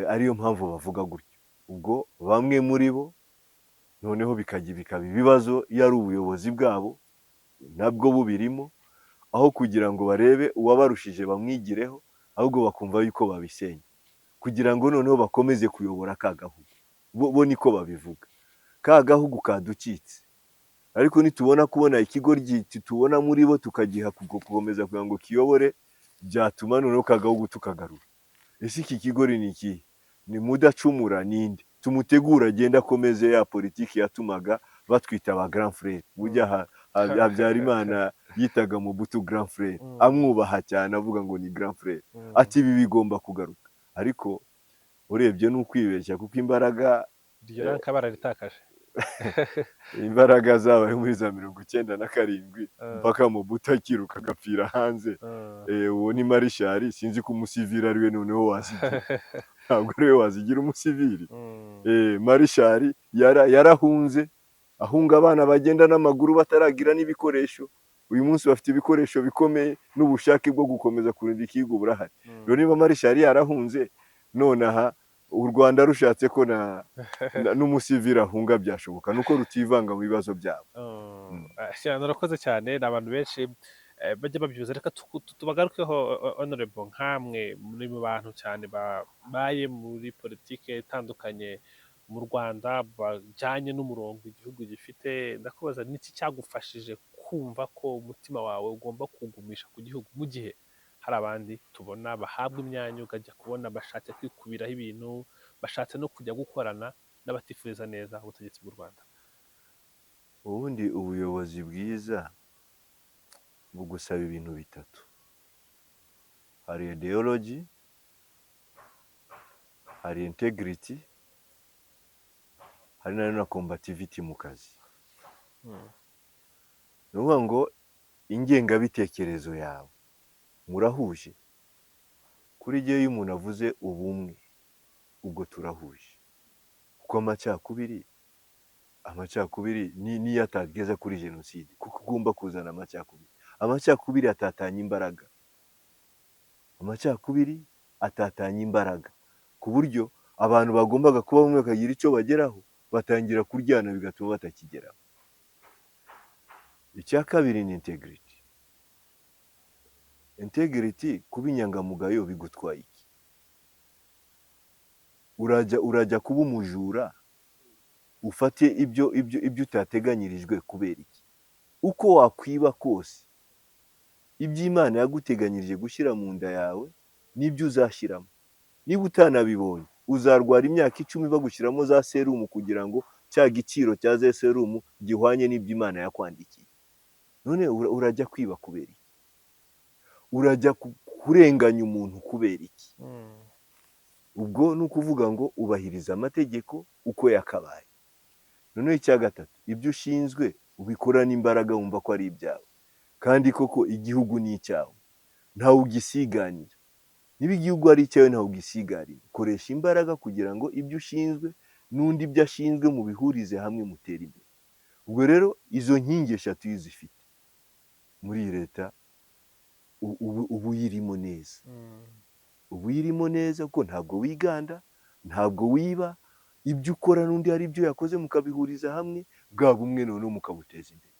ariyo mpamvu bavuga gutyo ubwo bamwe muri bo noneho bikaba ibibazo iyo ari ubuyobozi bwabo nabwo bubirimo aho kugira ngo barebe uwabarushije bamwigireho ahubwo bakumva yuko babisenya kugira ngo noneho bakomeze kuyobora ka gahugu bo niko babivuga ka gahugu kaducitse ariko nitubona kubona ikigo tubona muri bo tukagiha gukomeza kugira ngo kiyobore byatuma noneho ka gahugu tukagarura ese iki kigo ni iki ni mudacumura ninde tumutegura agenda akomeze ya politiki yatumaga batwita aba grand frère burya Habyarimana yitaga mu butu grand frère amwubaha cyane avuga ngo ni grand frère ati ibi bigomba kugaruka ariko urebye n'ukwibeshya kuko imbaraga ryo bararitakaje imbaraga zabaye muri za 97 mpaka mu buto akiruka agapfira hanze uwo ni marishari sinzi ko umusivili ariwe noneho wazigira ntabwo ariwe wazigira umusivili marishari yarahunze ahunga abana bagenda n'amaguru bataragira n'ibikoresho uyu munsi bafite ibikoresho bikomeye n'ubushake bwo gukomeza kurinda igihugu burahari rero niba marishari yarahunze nonaha u Rwanda rushatse ko n'umusivili ahunga byashoboka nuko rutivanga mu bibazo byabo urakoze cyane ni abantu benshi bajya babyuza reka tubagarukeho honorable nkamwe muri mu bantu cyane babaye muri politike itandukanye mu Rwanda bajyanye n'umurongo igihugu gifite. Ndakubaza n'iki cyagufashije kumva ko umutima wawe ugomba kuwugumisha ku gihugu mu gihe hari abandi tubona bahabwa imyanya ukajya kubona bashatse kwikubiraho ibintu, bashatse no kujya gukorana n'abatifuriza neza ubutegetsi bw'u Rwanda. ubundi ubuyobozi bwiza bugusaba ibintu bitatu: hari ideology, hari integrity, hari na combativity mu kazi. Mm. Ni ukuvuga ngo ingengabitekerezo yawe murahuje. Kuri jyewe iyo umuntu avuze ubumwe, ubwo turahuje, kuko amacakubiri niyo atageza kuri jenoside, kuko ugomba kuzana amacakubiri atatanya imbaraga ku buryo abantu bagombaga kuba bamwe bakagira icyo bageraho batangira kuryana bigatuma batakigeraho. Icya kabiri ni integrity. Kuba inyangamugayo bigutwaye iki? urajya kuba umujura ufate ibyo utateganyirijwe kubera iki? Uko wakwiba kose, ibyo Imana yaguteganyirije gushyira mu nda yawe nibyo uzashyiramo. Niba utanabibonye uzarwara imyaka 10 bagushyiramo za serumu kugira ngo cya giciro cya za serumu gihwanye n'ibyo Imana yakwandikiye. None urajya kwiba kubera iki? Urajya kurenganya umuntu kubera iki? Ubwo ni ukuvuga ngo ubahiriza amategeko uko yakabaye. Noneho icya gatatu, ibyo ushinzwe ubikorana imbaraga wumva ko ari ibyawe, kandi koko igihugu ni icyawe, ntawe ugisiganira. Niba igihugu ari icyawe ntawe ugisigarira, koresha imbaraga kugira ngo ibyo ushinzwe n'undi ibyo ashinzwe mubihurize hamwe mutere imbere. Ubwo rero izo nkingi eshatu iyo uzifite muri iyi leta ubu uyirimo neza. Ubu uyirimo neza kuko ntabwo wiganda, ntabwo wiba, ibyo ukora n'undi hari ibyo yakoze mukabihuriza hamwe, bwa bumwe noneho mukabuteza imbere.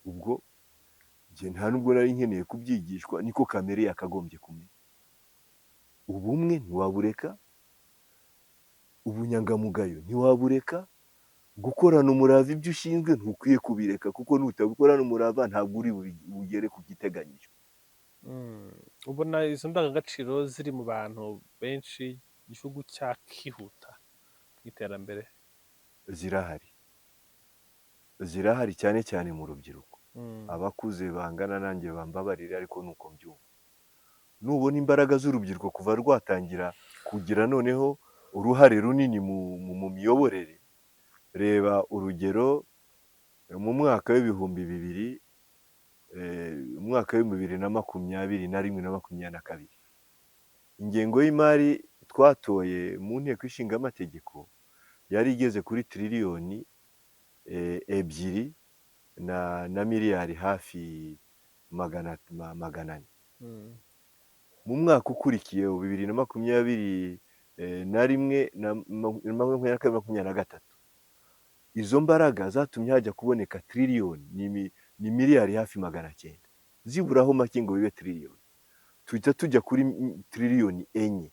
Ubwo njye nta nubwo nari nkeneye kubyigishwa, niko kamere yakagombye kumenya. Ubumwe ntiwabureka, ubunyangamugayo ntiwabureka, gukorana umurava ibyo ushinzwe ntukwiye kubireka, kuko nutabikorana umurava ntabwo uri bugere ku giteganyijwe. Ubona izo ndangagaciro ziri mu bantu benshi, igihugu cyakihuta mu iterambere? Zirahari cyane cyane mu rubyiruko. Abakuze bangana nanjye bambabarira, ariko nuko mbyumva. Nubona imbaraga z'urubyiruko kuva rwatangira kugira noneho uruhare runini mu miyoborere, reba urugero mu mwaka w'ibihumbi 2021 na 2022, ingengo y'imari twatoye mu nteko ishinga amategeko yari igeze kuri triliyoni 2 na miliyari hafi 400. Mu mwaka ukurikiye 2021 na 2023, izo mbaraga zatumye hajya kuboneka triliyoni ni miliyari hafi 900, ziburaho make ngo bibe triliyoni. Tuhita tujya kuri triliyoni 4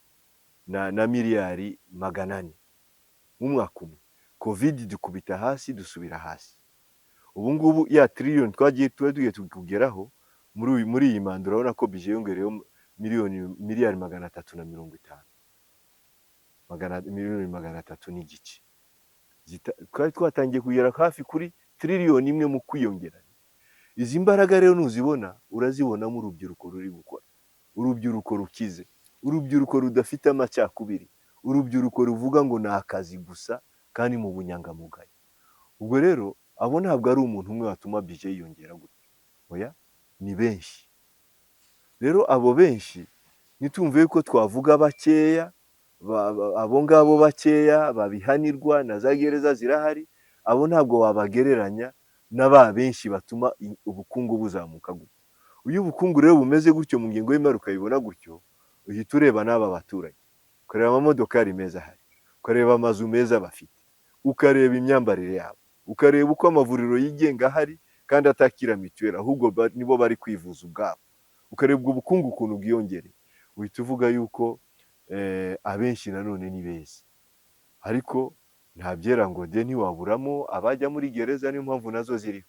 na miliyari 400 mu mwaka umwe. Covid dukubita hasi, dusubira hasi. Ubu ngubu ya triliyoni tugiye kugeraho muri iyi manda, urabona ko bije yongereyeho miliyari 350, miliyoni 300 n'igice. Twari twatangiye kugera hafi kuri triliyoni 1 mu kwiyongera. Izi mbaraga rero nuzibona, urazibonamo urubyiruko ruri gukora, urubyiruko rukize, urubyiruko rudafite amacakubiri, urubyiruko ruvuga ngo ni akazi gusa kandi mu bunyangamugayo. Ubwo rero abo ntabwo ari umuntu umwe watuma bije yiyongera gutya, oya, ni benshi. Rero abo benshi nitumve yuko twavuga bakeya, abo ngabo bakeya babihanirwa na za gereza zirahari, abo ntabwo wabagereranya n'aba benshi batuma ubukungu buzamuka gutyo. Uyu ubukungu rero bumeze gutyo mu ngingo y'imari ukayibona gutyo, uhita ureba n'aba baturage, ukareba amamodokari meza ahari, ukareba amazu meza bafite, ukareba imyambarire yabo, ukareba uko amavuriro yigenga ahari kandi atakira mituweli, ahubwo nibo bari kwivuza ubwabo, ukareba ubukungu ukuntu bwiyongereye, uhita uvuga yuko abenshi nanone ni beza. Ariko nta byera ngo de ntiwaburamo abajya muri gereza, niyo mpamvu nazo ziriho.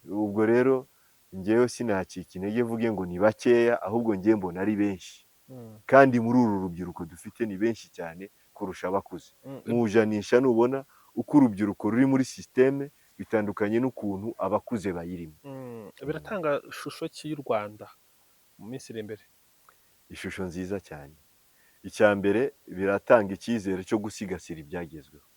Ubwo rero njyewe sinacika intege mvuge ngo ni bakeya, ahubwo njye mbona ari benshi, kandi muri uru rubyiruko dufite ni benshi cyane kurusha abakuze. Mu janisha nubona uko urubyiruko ruri muri sisiteme bitandukanye n'ukuntu abakuze bayirimo. biratanga ishusho ki y'u Rwanda mu minsi iri imbere? Ishusho nziza cyane. Icya mbere biratanga icyizere cyo gusigasira ibyagezweho.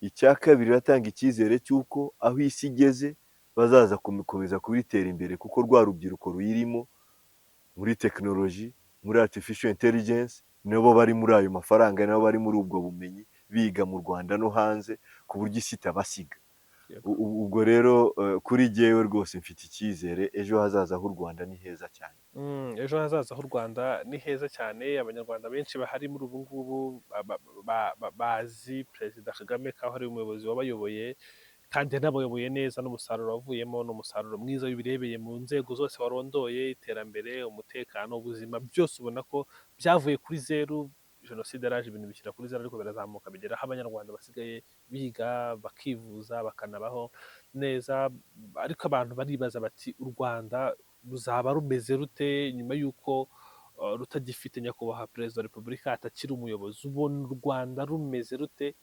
Icya kabiri biratanga icyizere cy'uko aho isi igeze bazaza gukomeza kubitera imbere, kuko rwa rubyiruko ruyirimo muri tekinoloji, muri artificial intelligence, nabo bari muri ayo mafaranga, nabo bari muri ubwo bumenyi, biga mu Rwanda no hanze, ku buryo isi itabasiga. Ubwo rero kuri jyewe rwose mfite icyizere, ejo hazaza h'u Rwanda ni heza cyane. Ejo hazaza h'u Rwanda ni heza cyane. Abanyarwanda benshi bahari muri ubu ngubu bazi Perezida Kagame ko ari umuyobozi wabayoboye, kandi yanabayoboye neza, n'umusaruro wavuyemo ni umusaruro mwiza w'ibirebeye mu nzego zose warondoye, iterambere, umutekano, ubuzima, byose ubona ko byavuye kuri zeru. Jenoside yaraje ibintu bishyira kuri zeru, ariko birazamuka bigera aho abanyarwanda basigaye biga, bakivuza, bakanabaho neza. Ariko abantu baribaza bati u Rwanda ruzaba rumeze rute nyuma y'uko rutagifite nyakubahwa perezida wa repubulika, atakiri umuyobozi? Ubona u Rwanda rumeze rute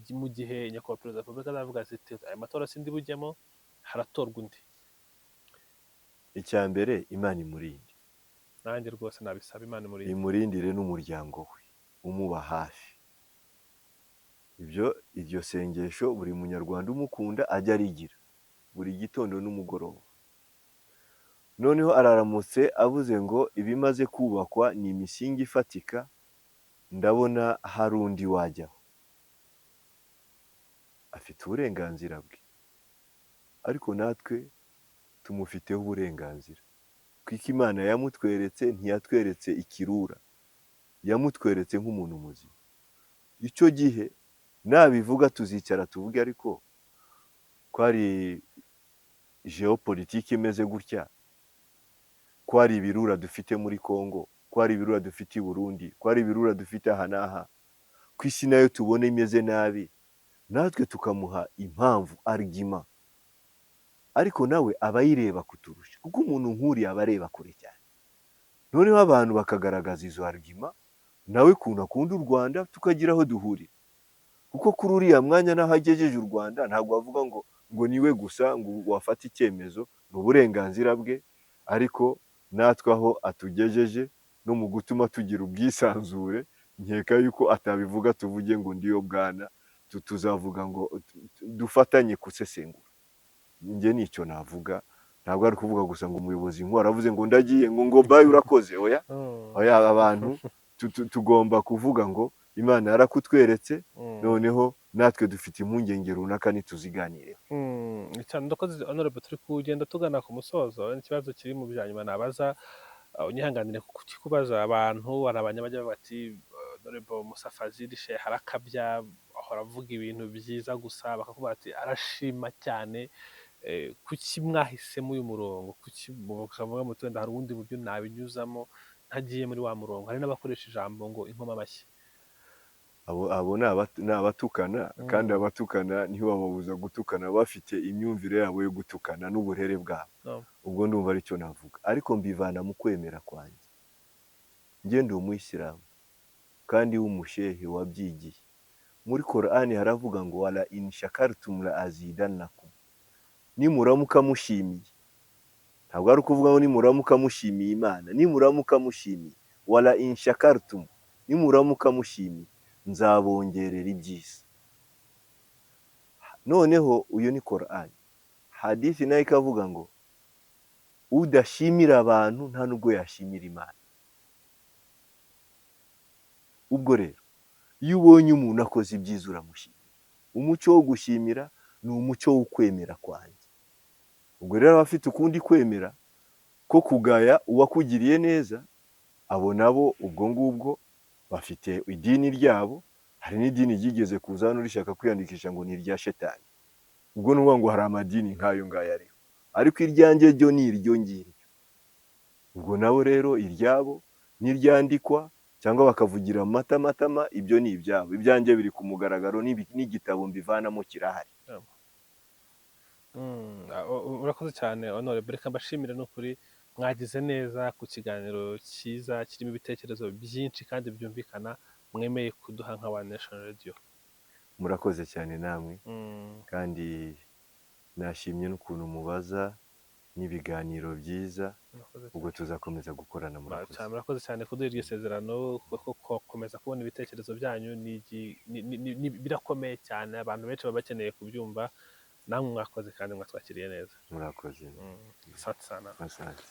mu gihe nyakubahwa perezida wa repubulika azavuga ati aya matora sindi bujyemo, haratorwa undi? Icya mbere, Imana imurinde. Nanjye rwose nabisaba Imana imurinde. Imurindire n'umuryango we umuba hafi. Iryo sengesho buri munyarwanda umukunda ajya arigira buri gitondo n'umugoroba. Noneho araramutse avuze ngo ibimaze kubakwa ni imisingi ifatika, ndabona hari undi wajyaho. Afite uburenganzira bwe, ariko natwe tumufiteho uburenganzira, kuko Imana yamutweretse, ntiyatweretse ikirura, yamutweretse nk'umuntu muzima. Icyo gihe nabivuga tuzicara tuvuge, ariko ko ari geopolitike imeze gutya, ko hari ibirura dufite muri Kongo, ko hari ibirura dufite i Burundi, ko hari ibirura dufite aha n'aha, ko isi nayo tubona imeze nabi, natwe tukamuha impamvu, argument, ariko nawe aba yireba kuturusha, kuko umuntu nk'uriya aba areba kure cyane. Noneho abantu bakagaragaza izo argument, nawe kuntu akunda u Rwanda, tukagira aho duhurira, kuko kuri uriya mwanya naho agejeje u Rwanda ntabwo bavuga ngo niwe gusa ngo wafata icyemezo, ni uburenganzira bwe, ariko natwe aho atugejeje no mu gutuma tugira ubwisanzure, nkeka yuko atabivuga tuvuge ngo ndiyo bwana, tuzavuga ngo dufatanye gusesengura. Njye nicyo navuga, ntabwo ari kuvuga gusa ngo umuyobozi nk'uwo avuze ngo ndagiye ngo bayi urakoze. Oya, abantu tugomba kuvuga ngo Imana yarakutweretse, noneho natwe dufite impungenge runaka ntituziganireho. cyane. Ndakoze honorable, turi kugenda tugana ku musozo. Ikibazo kiri mu bya nyuma nabaza, unyihanganire kukikubaza. Abantu hari abanyabajya bati honorable Musa Fazil Sheikh arakabya, ahora avuga ibintu byiza gusa, bakavuga ati arashima cyane. Kuki mwahisemo uyu murongo? Kuki mukavuga muti wenda hari ubundi buryo nabinyuzamo ntagiye muri wa murongo? Hari n'abakoresha ijambo ngo inkoma amashyi. Abo ni abatukana, kandi abatukana ntibababuza gutukana, bafite imyumvire yabo yo gutukana n'uburere bwabo. Ubwo ndumva aricyo navuga, ariko mbivana mu kwemera kwanjye. Njye ndi umuyisilamu kandi w'umushehe wabyigiye. Muri Korani haravuga ngo wala in shakartum la azidannakum, nimuramuka mushimiye. Ntabwo ari ukuvuga ngo nimuramuka mushimiye Imana, nimuramuka mushimiye, wala in shakartum, nimuramuka mushimiye nzabongerera ibyiza. Noneho uyu ni Korani. Hadithi nayo ikavuga ngo udashimira abantu nta nubwo yashimira Imana. Ubwo rero iyo ubonye umuntu akoze ibyiza uramushimira. Umuco wo gushimira ni umuco w'ukwemera kwanjye. Ubwo rero abafite ukundi kwemera ko kugaya uwakugiriye neza, abo nabo ubwo ngubwo bafite idini ryabo. Hari n'idini ryigeze kuza hano rishaka kwiyandikisha ngo ni irya shetani. Ubwo ni ukuvuga ngo hari amadini nk'ayo ngayo ariho, ariko iryanjye ryo ni iryo ngiryo. Ubwo nabo rero iryabo niryandikwa cyangwa bakavugira mu matamatama, ibyo ni ibyabo. Ibyanjye biri ku mugaragaro, n'igitabo mbivanamo kirahari. Urakoze cyane Honorable, reka mbashimire n'ukuri, mwagize neza ku kiganiro cyiza kirimo ibitekerezo byinshi kandi byumvikana, mwemeye kuduha nka One Nation Radio. Murakoze cyane namwe, kandi nashimye n'ukuntu mubaza, n'ibiganiro byiza, ubwo tuzakomeza gukorana. Murakoze cyane kuduha iryo sezerano, gukomeza kubona ibitekerezo byanyu birakomeye cyane, abantu benshi baba bakeneye kubyumva. Namwe mwakoze kandi mwatwakiriye neza. Murakoze. Asante sana. Asante.